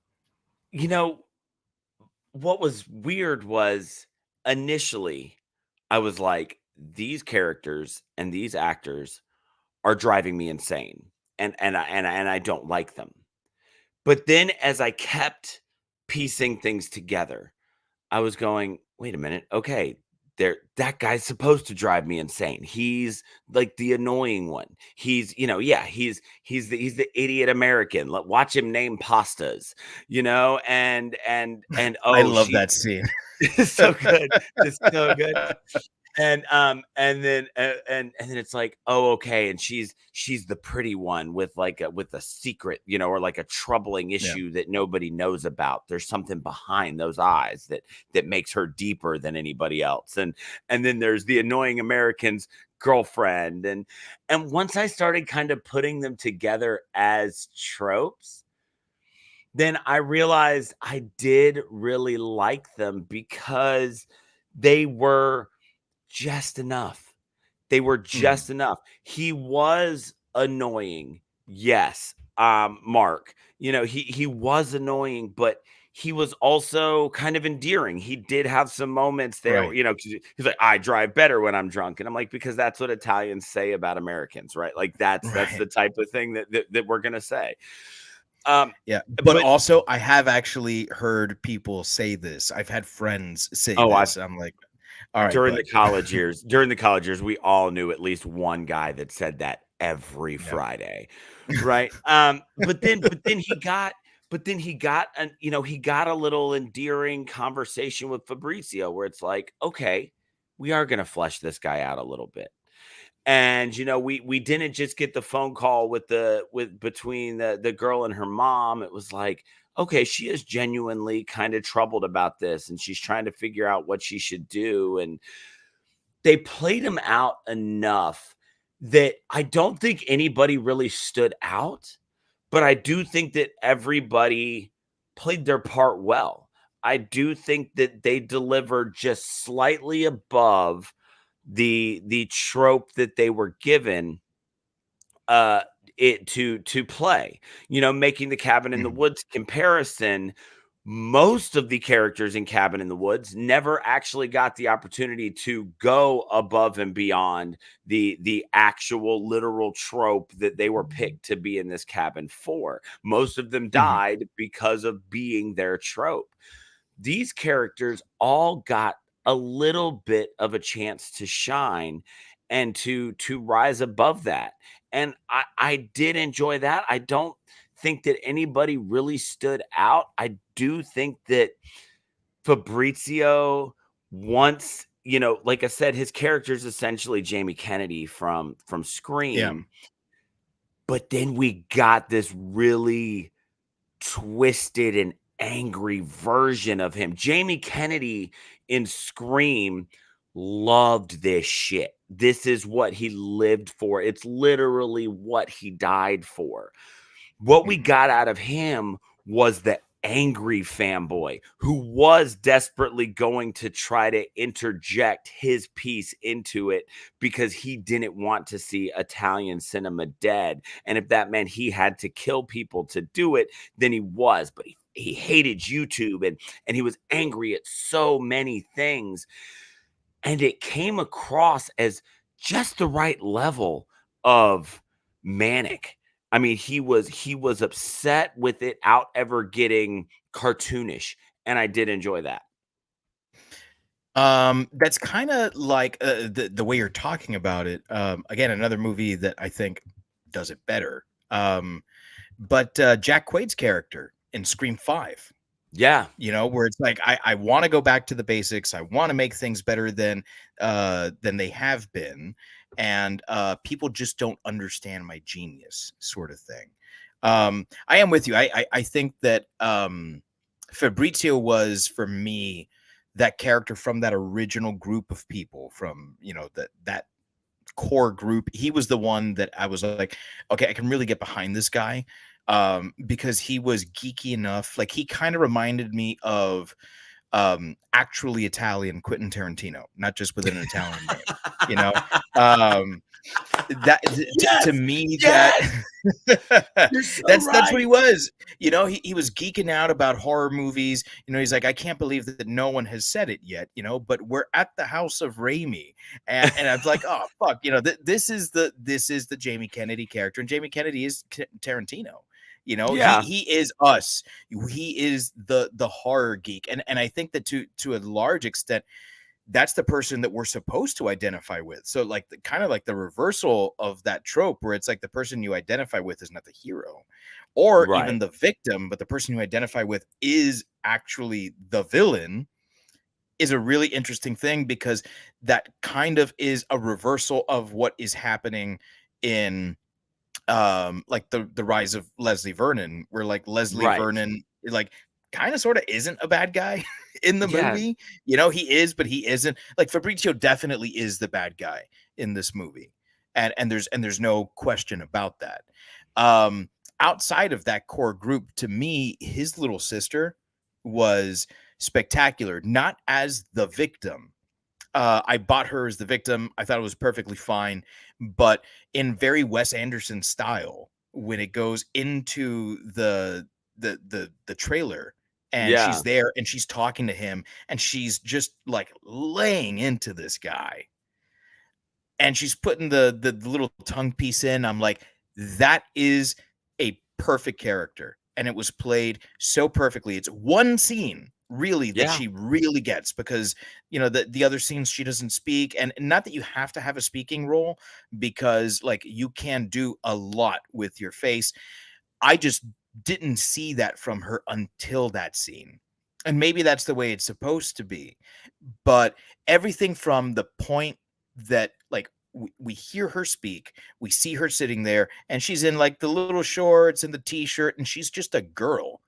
What was weird was initially I was like, these characters and these actors are driving me insane, and I don't like them. But then as I kept piecing things together, I was going, wait a minute, okay, that guy's supposed to drive me insane. He's like the annoying one. He's, he's the idiot American. Watch him name pastas, and I oh, love that scene. it's so good. It's so good. And then it's like, oh, okay, and she's the pretty one with a secret, or like a troubling issue that nobody knows about. There's something behind those eyes that makes her deeper than anybody else. And then there's the annoying American's girlfriend. And once I started kind of putting them together as tropes, then I realized I did really like them because they were just enough. They were just enough. He was annoying. Yes. Mark, he was annoying, but he was also kind of endearing. He did have some moments there, Right. 'cause he's like, I drive better when I'm drunk. And I'm like, because that's what Italians say about Americans, right? Like that's Right. the type of thing that we're going to say. Yeah, but also I have actually heard people say this. I've had friends say this. I'm like, all right. During the college years, we all knew at least one guy that said that every Friday, right? But then he got he got a little endearing conversation with Fabrizio where it's like, okay, we are gonna flesh this guy out a little bit. And we didn't just get the phone call between the girl and her mom. It was like, okay, she is genuinely kind of troubled about this, and she's trying to figure out what she should do. And they played him out enough that I don't think anybody really stood out, but I do think that everybody played their part well. I do think that they delivered just slightly above the trope that they were given it to play, making the Cabin in the Woods comparison. Most of the characters in Cabin in the Woods never actually got the opportunity to go above and beyond the actual literal trope that they were picked to be in this cabin for. Most of them died because of being their trope. These characters all got a little bit of a chance to shine and to rise above that. And I did enjoy that. I don't think that anybody really stood out. I do think that Fabrizio, once, like I said, his character is essentially Jamie Kennedy from Scream. Yeah. But then we got this really twisted and angry version of him. Jamie Kennedy in Scream loved this shit. This is what he lived for. It's literally what he died for. What we got out of him was the angry fanboy who was desperately going to try to interject his piece into it because he didn't want to see Italian cinema dead. And if that meant he had to kill people to do it, then he was. But he hated YouTube and he was angry at so many things. And it came across as just the right level of manic. I mean, he was upset with it out ever getting cartoonish, and I did enjoy that. That's kind of like the way you're talking about it. Again, another movie that I think does it better. But Jack Quaid's character in Scream 5. Yeah. Where it's like I want to go back to the basics. I want to make things better than they have been, and people just don't understand my genius, sort of thing. I am with you. I think that Fabrizio was, for me, that character from that original group of people, from that core group. He was the one that I was like, okay, I can really get behind this guy, because he was geeky enough. Like, he kind of reminded me of actually Italian Quentin Tarantino, not just with an Italian name, you know. Um, that to Yes. me, Yes. that You're so that's what he right. was. He was geeking out about horror movies. He's like, I can't believe that no one has said it yet. But we're at the house of Raimi, and I'm like, oh fuck, this is the Jamie Kennedy character, and Jamie Kennedy is Tarantino. Yeah. He is us. He is the horror geek, and I think that to a large extent, that's the person that we're supposed to identify with. So, like, kind of like the reversal of that trope, where it's like the person you identify with is not the hero or Right. even the victim, but the person you identify with is actually the villain, is a really interesting thing, because that kind of is a reversal of what is happening in like the rise of Leslie Vernon, where like Leslie Right. Vernon like kind of sort of isn't a bad guy in the Yeah. movie. He is, but he isn't. Like, Fabrizio definitely is the bad guy in this movie, and there's no question about that. um Outside of that core group, to me, his little sister was spectacular, not as the victim. I bought her as the victim. I thought it was perfectly fine, but in very Wes Anderson style, when it goes into the trailer, and she's Yeah. there and she's talking to him, and she's just like laying into this guy, and she's putting the little tongue piece in. I'm like, that is a perfect character, and it was played so perfectly. It's one scene really that Yeah. she really gets, because the other scenes she doesn't speak, and not that you have to have a speaking role, because like you can do a lot with your face. I just didn't see that from her until that scene, and maybe that's the way it's supposed to be. But everything from the point that, like, we hear her speak, we see her sitting there, and she's in like the little shorts and the t-shirt, and she's just a girl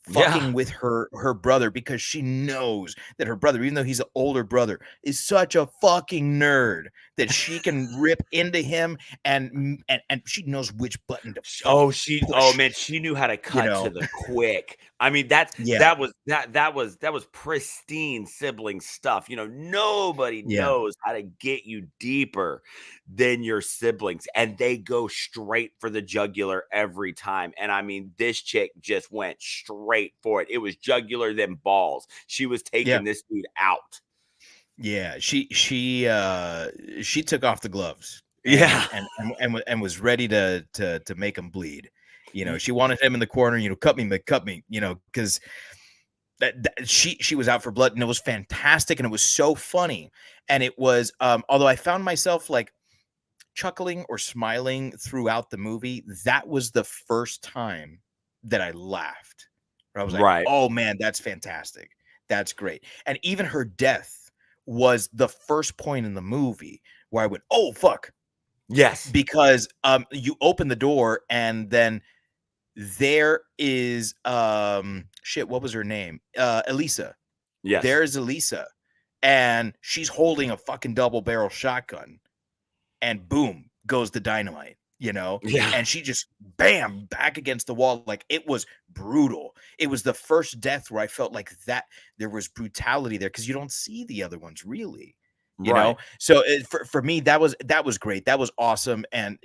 Yeah. fucking with her brother, because she knows that her brother, even though he's an older brother, is such a fucking nerd that she can rip into him, and she knows which button to fucking Oh push, man, she knew how to you cut to know. the quick. I mean, that Yeah, that was that was pristine sibling stuff. Nobody yeah, knows how to get you deeper than your siblings, and they go straight for the jugular every time. And I mean, this chick just went straight for it. It was jugular then balls. She was yeah. taking this dude out. Yeah, she took off the gloves, Yeah. and was ready to make him bleed. She wanted him in the corner, cut me, cut me, because she was out for blood, and it was fantastic, and it was so funny. And it was, although I found myself like chuckling or smiling throughout the movie, that was the first time that I laughed. Where I was like, Right. "Oh man, that's fantastic. That's great." And even her death was the first point in the movie where I went, "Oh fuck," Yes. because you open the door, and then there is shit. What was her name? Elisa. Yes. There's Elisa, and she's holding a fucking double barrel shotgun, and boom goes the dynamite, Yeah. and she just bam back against the wall. Like, it was brutal. It was the first death where I felt like that there was brutality there, because you don't see the other ones really. Right. So for me, that was great. That was awesome. And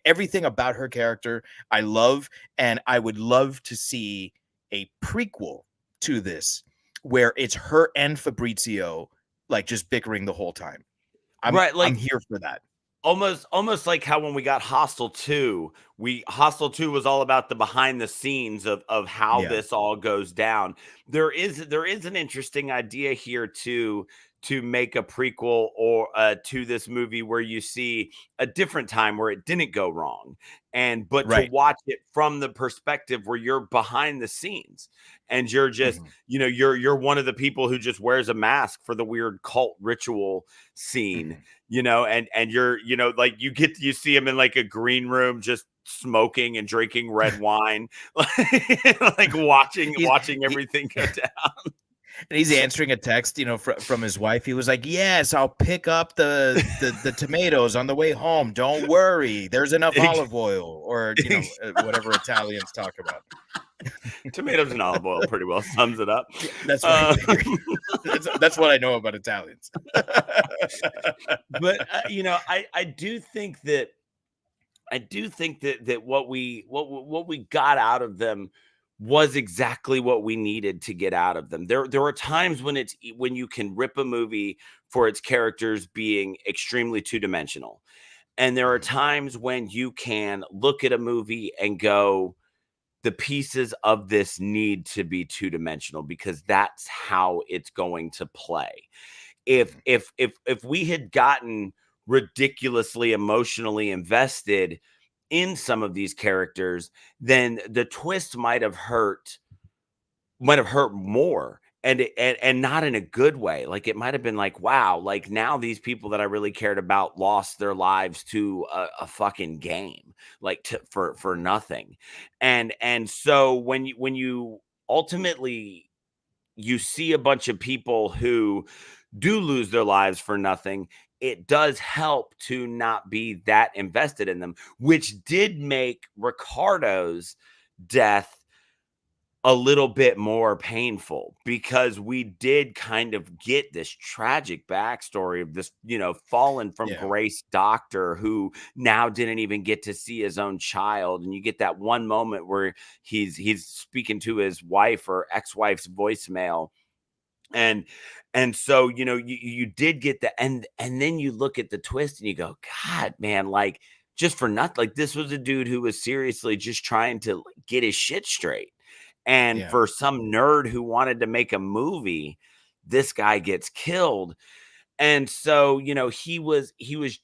everything about her character I love, and I would love to see a prequel to this, where it's her and Fabrizio like just bickering the whole time. i'm Right. i'm Like, here for that. almost like how when we got Hostel 2, Hostel 2 was all about the behind the scenes of how Yeah. this all goes down. There is an interesting idea here too to make a prequel or to this movie where you see a different time where it didn't go wrong, but to Right. watch it from the perspective where you're behind the scenes and you're just you're one of the people who just wears a mask for the weird cult ritual scene, and you're like you see him in like a green room just smoking and drinking red wine, like watching everything go down. And he's answering a text, from his wife. He was like, "Yes, I'll pick up the tomatoes on the way home. Don't worry, there's enough olive oil," or whatever Italians talk about. Tomatoes and olive oil pretty well sums it up. Yeah, that's what I figured. That's what I know about Italians. But I do think that what we got out of them was exactly what we needed to get out of them. There are times when you can rip a movie for its characters being extremely two-dimensional. And there are times when you can look at a movie and go, the pieces of this need to be two-dimensional because that's how it's going to play. If we had gotten ridiculously emotionally invested in some of these characters, then the twist might have hurt more, and not in a good way. Like it might have been like, wow, like now these people that I really cared about lost their lives to a fucking game, like for nothing. And so when you ultimately you see a bunch of people who do lose their lives for nothing, it does help to not be that invested in them, which did make Ricardo's death a little bit more painful because we did kind of get this tragic backstory of this, fallen from grace doctor who now didn't even get to see his own child. And you get that one moment where he's speaking to his wife or ex-wife's voicemail. And so, you did get the and then you look at the twist and you go, God, man, like just for nothing, like this was a dude who was seriously just trying to get his shit straight. And for some nerd who wanted to make a movie, this guy gets killed. And so, he was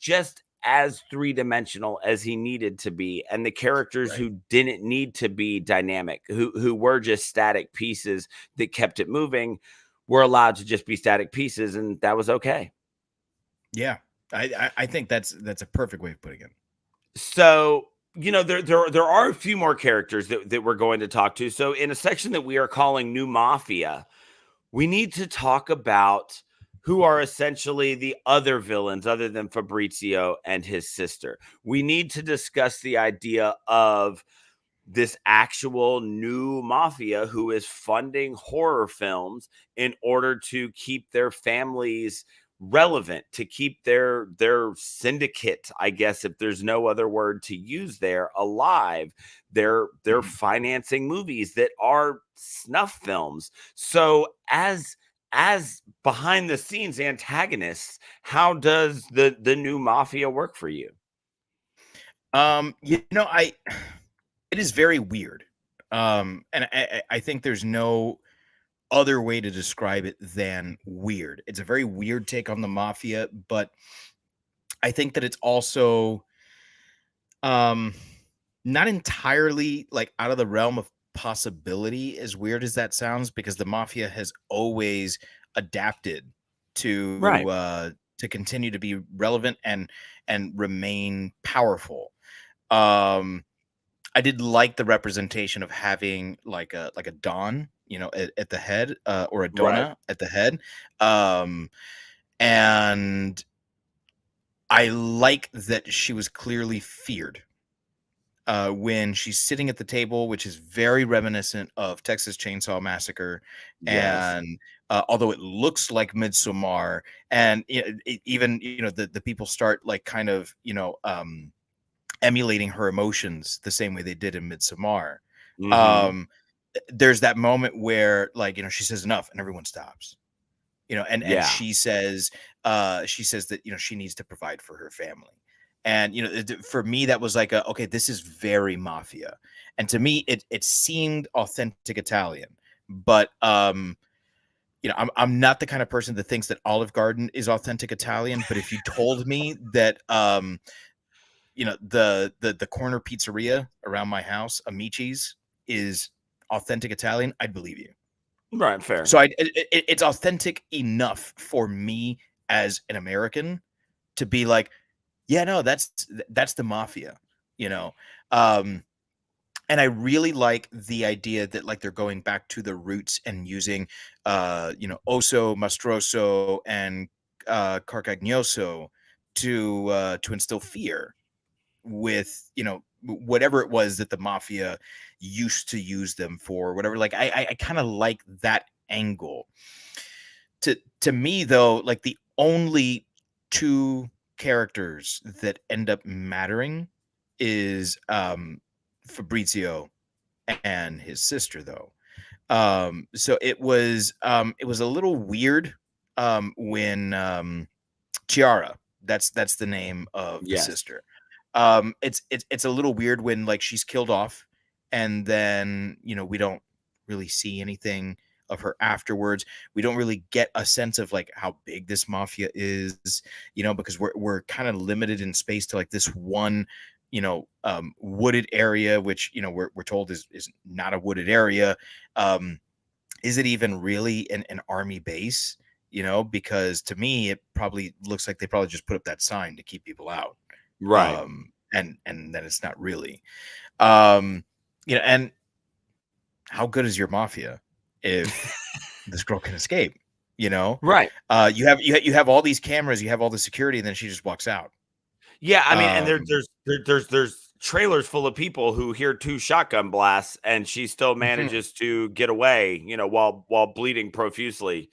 just as three-dimensional as he needed to be. And the characters who didn't need to be dynamic, who were just static pieces that kept it moving, were allowed to just be static pieces, and that was okay. Yeah, I think that's a perfect way of putting it. So, there are a few more characters that we're going to talk to. So in a section that we are calling New Mafia, we need to talk about who are essentially the other villains other than Fabrizio and his sister. We need to discuss the idea of this actual new mafia who is funding horror films in order to keep their families relevant, to keep their syndicate, I guess, if there's no other word to use there, alive. They're financing movies that are snuff films. So as behind the scenes antagonists, how does the new mafia work for you? It is very weird. And I think there's no other way to describe it than weird. It's a very weird take on the mafia, but I think that it's also not entirely like out of the realm of possibility, as weird as that sounds, because the mafia has always adapted to continue to be relevant and remain powerful. I did like the representation of having like a Don, at the head, or a Donna at the head. And I like that she was clearly feared when she's sitting at the table, which is very reminiscent of Texas Chainsaw Massacre. Yes. And although it looks like Midsommar, and even the people start like kind of emulating her emotions the same way they did in Midsommar. Mm-hmm. There's that moment where she says enough and everyone stops, and she says that, she needs to provide for her family. And, for me, that was like, okay, this is very mafia. And to me, it seemed authentic Italian, but I'm not the kind of person that thinks that Olive Garden is authentic Italian, but if you told me that the corner pizzeria around my house, Amici's, is authentic Italian, I'd believe you. Right, fair. So it's authentic enough for me as an American to be like, yeah, no, that's the mafia, you know. And I really like the idea that like they're going back to the roots and using osso, mastroso, and carcagnoso to instill fear with whatever it was that the mafia used to use them for, whatever. Like I kind of like that angle. To me though, like the only two characters that end up mattering is Fabrizio and his sister though. So it was a little weird when Chiara, that's the name of the Yes. sister. It's a little weird when like she's killed off and then we don't really see anything of her afterwards. We don't really get a sense of like how big this mafia is, because we're kind of limited in space to like this one wooded area, which we're told is not a wooded area. Is it even really an army base? Because to me it probably looks like they probably just put up that sign to keep people out. Right. And then it's not really. And how good is your mafia if this girl can escape? Right. You have all these cameras, you have all the security, and then she just walks out. Yeah, I mean, and there's trailers full of people who hear 2 shotgun blasts, and she still manages to get away, while bleeding profusely.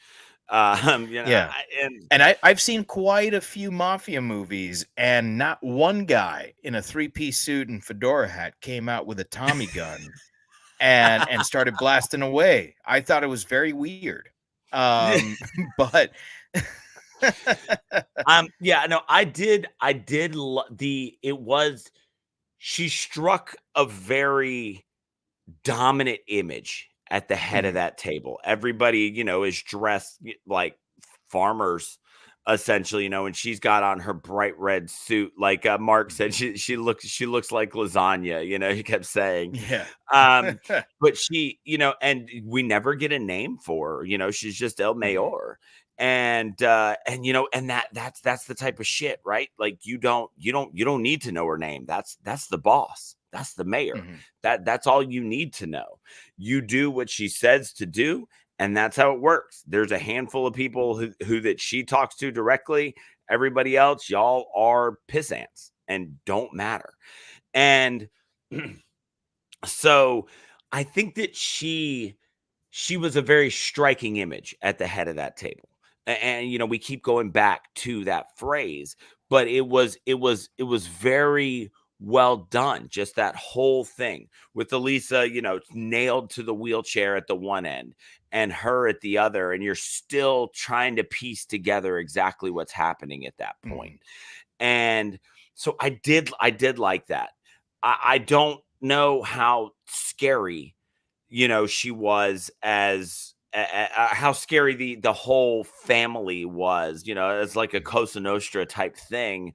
Yeah. I've seen quite a few mafia movies, and not one guy in a 3-piece suit and fedora hat came out with a Tommy gun and started blasting away. I thought it was very weird. But yeah, no, I did she struck a very dominant image at the head of that table. Everybody, is dressed like farmers essentially, and she's got on her bright red suit. Like Mark said, she looks like lasagna, he kept saying. Yeah. But she, and we never get a name for her, she's just El Mayor. And that's the type of shit, right? Like you don't need to know her name. That's the boss. That's the mayor. That's all you need to know. You do what she says to do, and that's how it works. There's a handful of people who that she talks to directly. Everybody else, y'all are pissants and don't matter. And so I think that she was a very striking image at the head of that table. And we keep going back to that phrase, but it was very well done. Just that whole thing with Elisa, nailed to the wheelchair at the one end and her at the other, and you're still trying to piece together exactly what's happening at that point. And so I did like that. I don't know how scary, she was as how scary the whole family was, as like a Cosa Nostra type thing.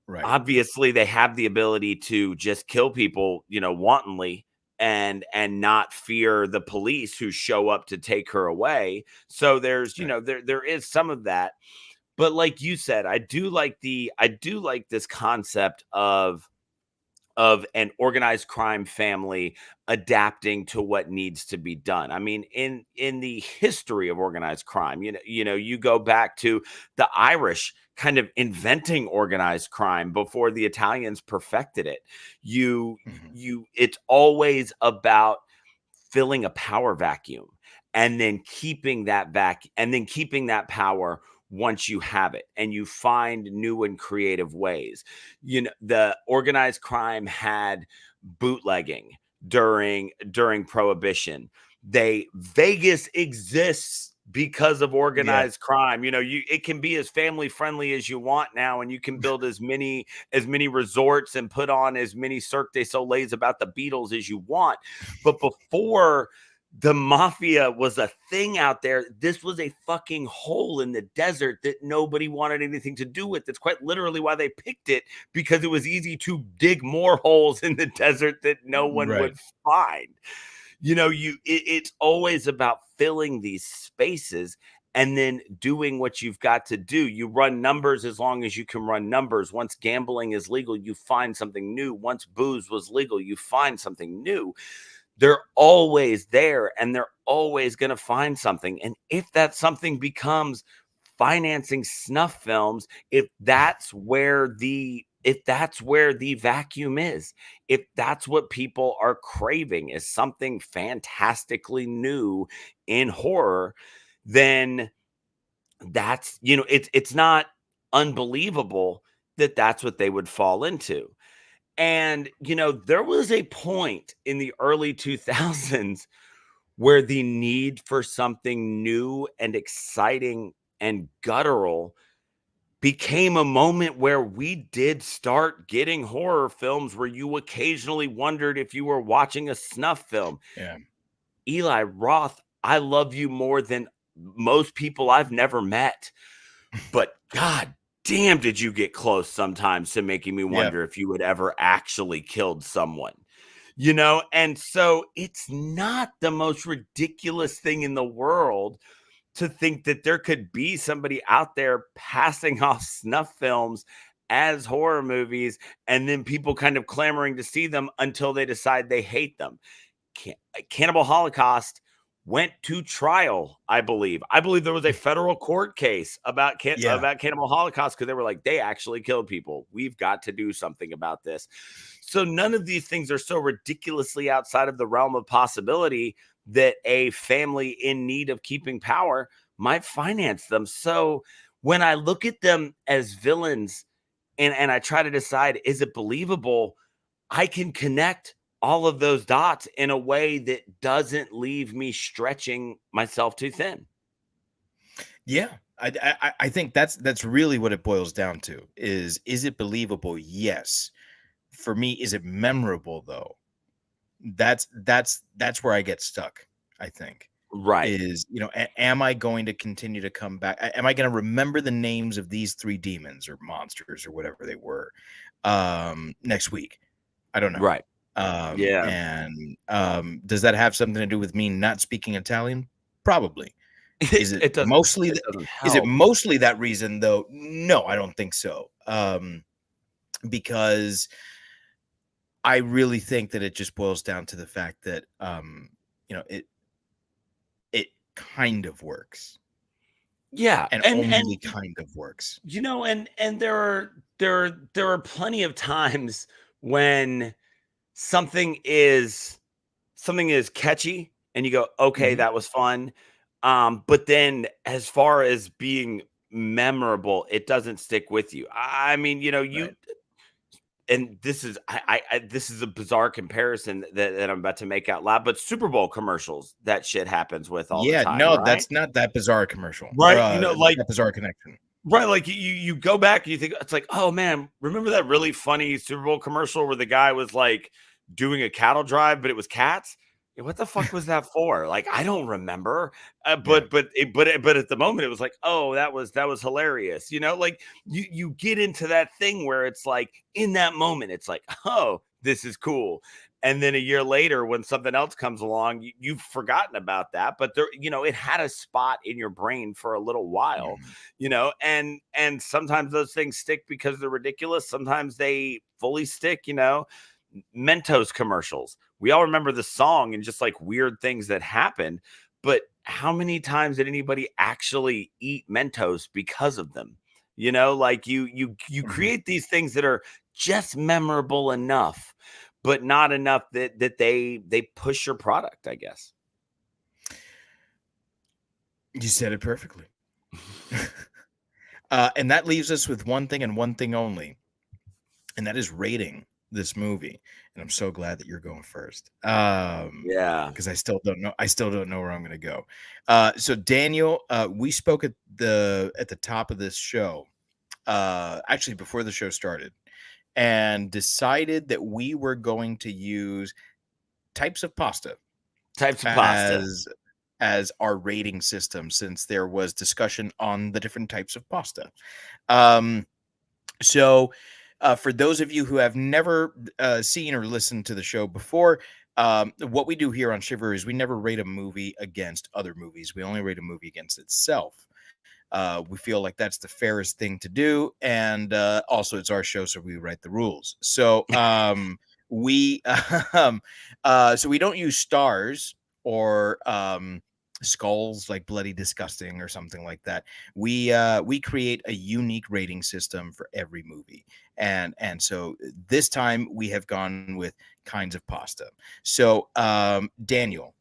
Right. Obviously, they have the ability to just kill people, wantonly and not fear the police who show up to take her away. So there's, there is some of that. But like you said, I do like this concept of an organized crime family adapting to what needs to be done. I mean, in the history of organized crime, you go back to the Irish kind of inventing organized crime before the Italians perfected it. It's always about filling a power vacuum and then keeping that power once you have it, and you find new and creative ways. The organized crime had bootlegging during Prohibition. Vegas exists because of organized crime. It can be as family friendly as you want now, and you can build as many resorts and put on as many Cirque du Soleils about the Beatles as you want. But before The mafia was a thing out there. This was a fucking hole in the desert that nobody wanted anything to do with. That's quite literally why they picked it, because it was easy to dig more holes in the desert that no one Right. would find. It's always about filling these spaces and then doing what you've got to do. You run numbers as long as you can run numbers. Once gambling is legal, you find something new. Once booze was legal, you find something new. They're always there, and they're always going to find something. And if that something becomes financing snuff films, if that's where the vacuum is, if that's what people are craving, is something fantastically new in horror, then it's not unbelievable that that's what they would fall into. And, there was a point in the early 2000s where the need for something new and exciting and guttural became a moment where we did start getting horror films where you occasionally wondered if you were watching a snuff film. Yeah. Eli Roth, I love you more than most people I've never met. But God damn, did you get close sometimes to making me wonder if you had ever actually killed someone, And so it's not the most ridiculous thing in the world to think that there could be somebody out there passing off snuff films as horror movies, and then people kind of clamoring to see them until they decide they hate them. Cannibal Holocaust went to trial, I believe. I believe there was a federal court case about Cannibal Holocaust, because they were like, they actually killed people. We've got to do something about this. So none of these things are so ridiculously outside of the realm of possibility that a family in need of keeping power might finance them. So when I look at them as villains and I try to decide, is it believable? I can connect all of those dots in a way that doesn't leave me stretching myself too thin. Yeah. I think that's really what it boils down to. Is it believable? Yes. For me, is it memorable though? That's where I get stuck, I think. Right. Is, am I going to continue to come back? Am I going to remember the names of these three demons or monsters or whatever they were next week? I don't know. Right. And does that have something to do with me not speaking Italian? Probably. Is it mostly that reason though? No, I don't think so. Because I really think that it just boils down to the fact that it kind of works. Yeah, and only kind of works. And there are plenty of times when something is catchy and you go, okay, that was fun. But then as far as being memorable, it doesn't stick with you. I mean, Right. And this is this is a bizarre comparison that I'm about to make out loud, but Super Bowl commercials, that shit happens with all the time. No, right? that's not that bizarre commercial. Right. Like that bizarre connection. Right. Like you go back and you think, it's like, oh man, remember that really funny Super Bowl commercial where the guy was like doing a cattle drive, but it was cats? What the fuck was that for? Like, I don't remember. But at the moment it was like, oh, that was hilarious. Like you get into that thing where it's like, in that moment, it's like, oh, this is cool. And then a year later, when something else comes along, you've forgotten about that. But there, it had a spot in your brain for a little while, and sometimes those things stick because they're ridiculous. Sometimes they fully stick, Mentos commercials. We all remember the song and just like weird things that happened. But how many times did anybody actually eat Mentos because of them? Like you create these things that are just memorable enough, but not enough that they push your product, I guess. You said it perfectly. And that leaves us with one thing and one thing only, and that is rating this movie. And I'm so glad that you're going first. Because I still don't know where I'm going to go. So Daniel, we spoke at the top of this show, actually before the show started, and decided that we were going to use types of pasta Types of pasta. as our rating system, since there was discussion on the different types of pasta. So for those of you who have never seen or listened to the show before, what we do here on Shiver is we never rate a movie against other movies. We only rate a movie against itself. We feel like that's the fairest thing to do, and also it's our show, so we write the rules. So we so we don't use stars or skulls like bloody disgusting or something like that. We create a unique rating system for every movie, and so this time we have gone with kinds of pasta. So Daniel,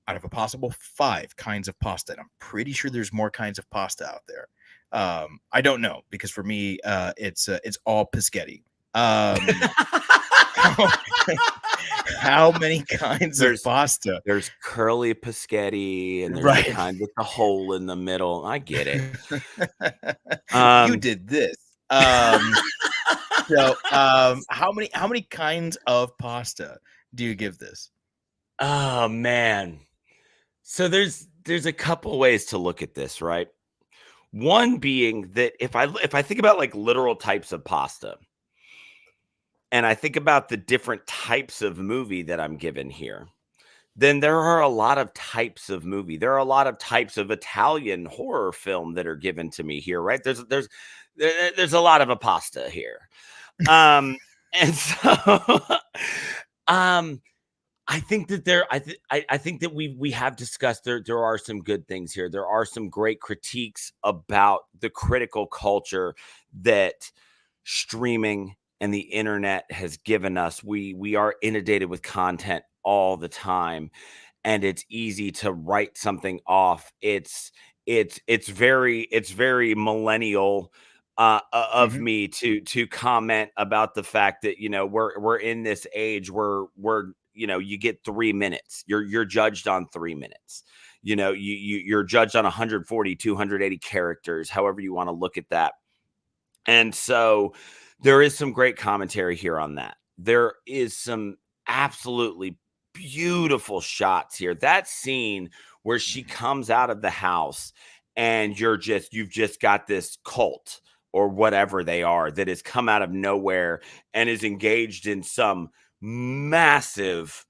out of a possible 5 kinds of pasta, and I'm pretty sure there's more kinds of pasta out there. I don't know, because for me it's all Paschetti. How many kinds of pasta? There's curly Paschetti, and there's Right. the kind with the hole in the middle. I get it. You did this. So how many kinds of pasta do you give this? Oh man. So there's a couple ways to look at this, right? One being that if I think about like literal types of pasta, and I think about the different types of movie that I'm given here, then there are a lot of types of movie. There are a lot of types of Italian horror film that are given to me here, right? There's a lot of a pasta here. And so I think that I think that we have discussed there are some good things here. There are some great critiques about the critical culture that streaming and the internet has given us. We are inundated with content all the time, and it's easy to write something off. It's very millennial of me to comment about the fact that we're in this age where you get 3 minutes. You're judged on 3 minutes. You're judged on 140, 280 characters, however you want to look at that. And so there is some great commentary here on that. There is some absolutely beautiful shots here. That scene where she comes out of the house and you've just got this cult or whatever they are that has come out of nowhere and is engaged in some massive,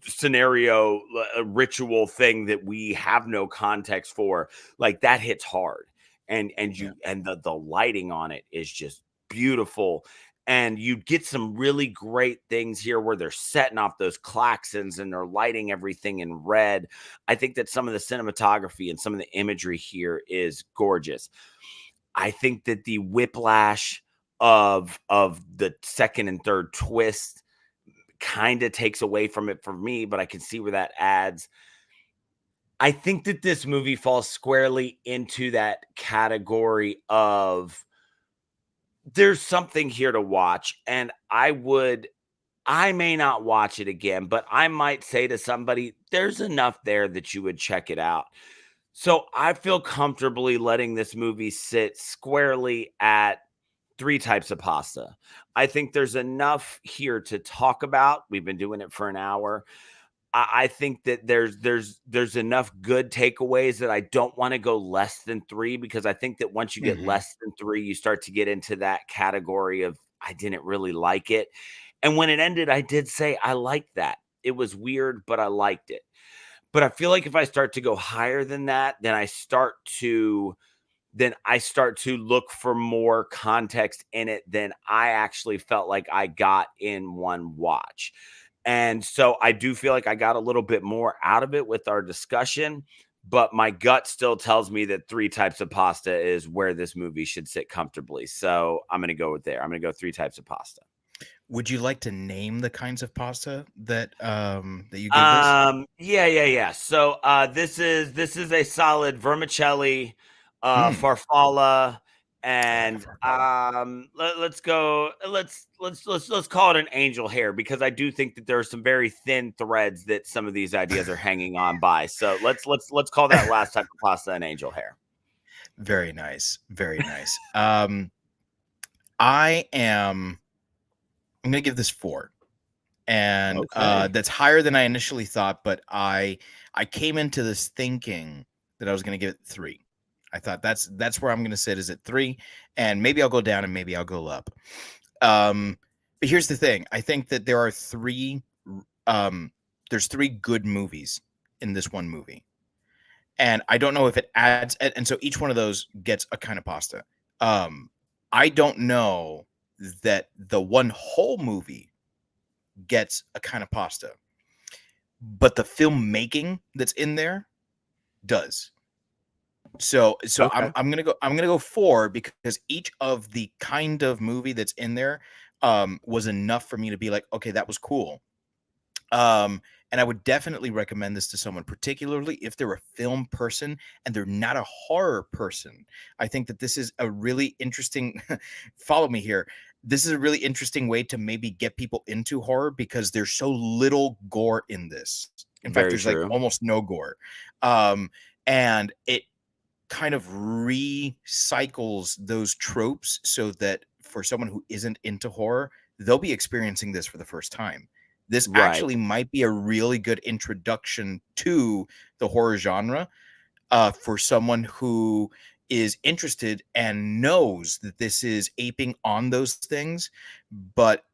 scenario, ritual thing that we have no context for. Like, that hits hard. And the lighting on it is just beautiful. And you get some really great things here where they're setting off those klaxons and they're lighting everything in red. I think that some of the cinematography and some of the imagery here is gorgeous. I think that the whiplash of the second and third twist kind of takes away from it for me, but I can see where that adds. I think that this movie falls squarely into that category of there's something here to watch, and I may not watch it again, but I might say to somebody, there's enough there that you would check it out. So I feel comfortably letting this movie sit squarely at 3 types of pasta. I think there's enough here to talk about. We've been doing it for an hour. I think that there's enough good takeaways that I don't want to go less than 3, because I think that once you get less than 3, you start to get into that category of I didn't really like it. And when it ended, I did say I liked that. It was weird, but I liked it. But I feel like if I start to go higher than that, then I start to look for more context in it than I actually felt like I got in one watch. And so I do feel like I got a little bit more out of it with our discussion, but my gut still tells me that 3 types of pasta is where this movie should sit comfortably. So I'm going to go with there. I'm going to go 3 types of pasta. Would you like to name the kinds of pasta that you give this? Yeah. So this is a solid vermicelli, farfalla, and let's call it an angel hair, because I do think that there are some very thin threads that some of these ideas are hanging on by. So let's call that last type of pasta an angel hair. Very nice. Very nice. I'm going to give this 4. and that's higher than I initially thought. But I came into this thinking that I was going to give it 3. I thought that's where I'm going to sit, is at 3, and maybe I'll go down and maybe I'll go up. But here's the thing: I think that there are 3. There's 3 good movies in this one movie, and I don't know if it adds. And so each one of those gets a kind of pasta. I don't know that the one whole movie gets a kind of pasta, but the filmmaking that's in there does. So Okay. I'm gonna go 4, because each of the kind of movie that's in there was enough for me to be like, okay, that was cool. And I would definitely recommend this to someone, particularly if they're a film person and they're not a horror person. I think that this is a really interesting follow me here. This is a really interesting way to maybe get people into horror, because there's so little gore in this. In fact, Very there's like true. almost no gore. And it kind of recycles those tropes so that for someone who isn't into horror, they'll be experiencing this for the first time. This Right. actually might be a really good introduction to the horror genre for someone who is interested and knows that this is aping on those things, but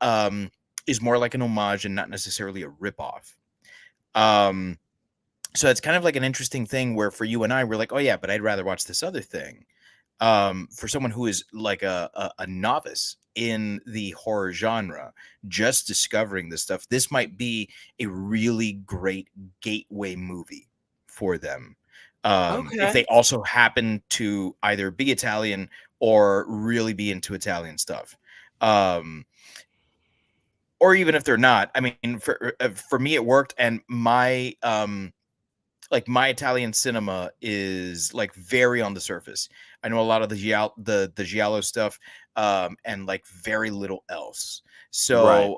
is more like an homage and not necessarily a ripoff. So it's kind of like an interesting thing where for you and I, we're like, oh yeah, but I'd rather watch this other thing. For someone who is like a novice in the horror genre, just discovering this stuff, this might be a really great gateway movie for them. If Okay. they also happen to either be Italian or really be into Italian stuff. Or even if they're not, I mean, for me, it worked. And my, like my Italian cinema is like very on the surface. I know a lot of the giallo stuff, and like very little else. Right.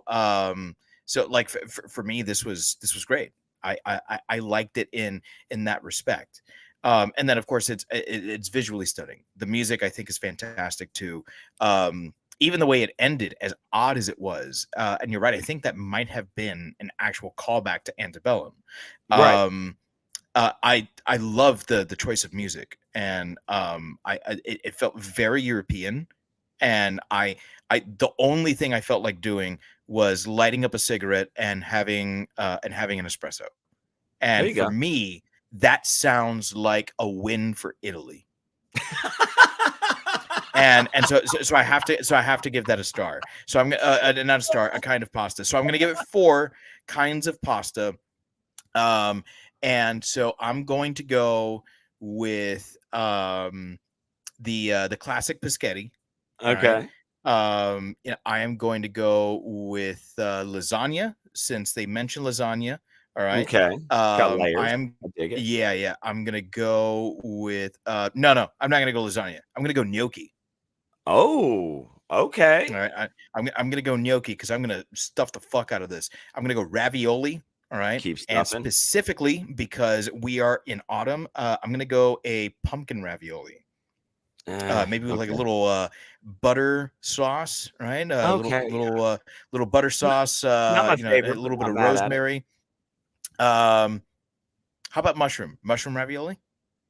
So like for me, this was great. I liked it in that respect. And then of course it's visually stunning. The music I think is fantastic too. Even the way it ended, as odd as it was, and you're right, I think that might have been an actual callback to Antebellum. Right. I love the choice of music, and it felt very European, and the only thing I felt like doing was lighting up a cigarette and having an espresso. There And you for go. me, that sounds like a win for Italy. So I have to give that a star. So I'm not a star, a kind of pasta. So I'm gonna give it 4 kinds of pasta. And so I'm going to go with the classic Peschetti. All right. Okay. I am going to go with lasagna, since they mentioned lasagna. All right. Okay. Got layers. I am I dig it. yeah. I'm gonna go with no, I'm not gonna go lasagna. I'm gonna go gnocchi. Oh, All okay. right. I'm gonna go gnocchi because I'm gonna stuff the fuck out of this. I'm gonna go ravioli. All right. Keep And stuffing. specifically because we are in autumn, I'm gonna go a pumpkin ravioli. Maybe with like a Okay. little butter sauce, right? Okay. Little butter Not, sauce, not my a favorite, but little bit not of mad at it. rosemary. How about mushroom ravioli?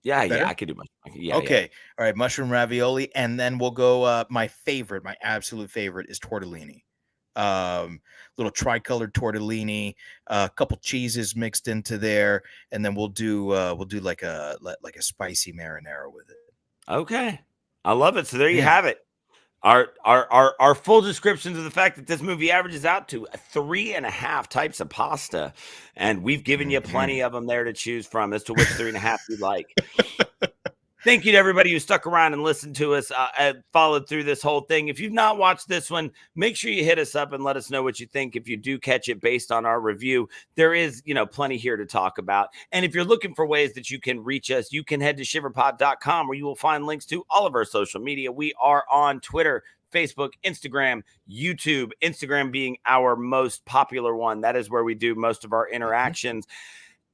Yeah, yeah, I Better? could do my. Yeah, yeah. Okay. All right, mushroom ravioli, and then we'll go my absolute favorite is tortellini. Little tricolored tortellini, a couple cheeses mixed into there, and then we'll do like a spicy marinara with it. Okay. I love it. So there you Yeah. have it. Our full descriptions of the fact that this movie averages out to 3.5 types of pasta, and we've given you plenty Mhm. of them there to choose from as to which 3.5 you like. Thank you to everybody who stuck around and listened to us and followed through this whole thing. If you've not watched this one, make sure you hit us up and let us know what you think. If you do catch it based on our review, there is, plenty here to talk about. And if you're looking for ways that you can reach us, you can head to shiverpod.com, where you will find links to all of our social media. We are on Twitter, Facebook, Instagram, YouTube, Instagram being our most popular one. That is where we do most of our interactions.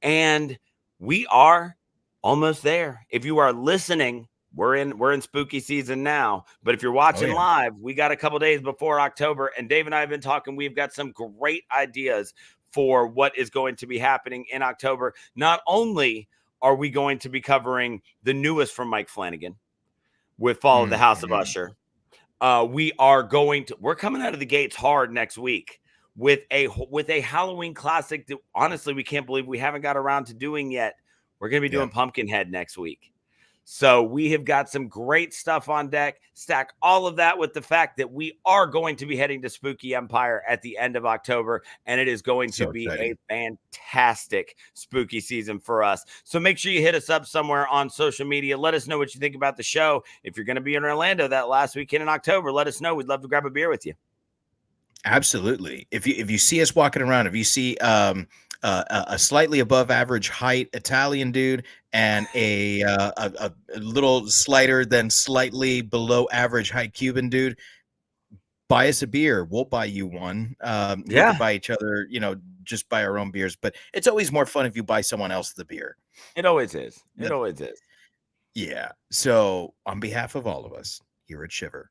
And we are almost there. If you are listening we're in spooky season now. But if you're watching live, we got a couple days before October, and Dave and I have been talking. We've got some great ideas for what is going to be happening in October. Not only are we going to be covering the newest from Mike Flanagan with Fall of the House of Usher, we're coming out of the gates hard next week with a Halloween classic that honestly we can't believe we haven't got around to doing yet. We're going to be doing Pumpkinhead next week. So we have got some great stuff on deck. Stack all of that with the fact that we are going to be heading to Spooky Empire at the end of October, and it is going to be a fantastic spooky season for us. So make sure you hit us up somewhere on social media. Let us know what you think about the show. If you're going to be in Orlando that last weekend in October, let us know. We'd love to grab a beer with you. Absolutely. If you see us walking around, if you see a slightly above average height Italian dude and a little slighter than slightly below average height Cuban dude, buy us a beer. We'll buy you one. You can buy each other, just buy our own beers. But it's always more fun if you buy someone else the beer. It always is. It always is. Yeah. So on behalf of all of us here at Shiver,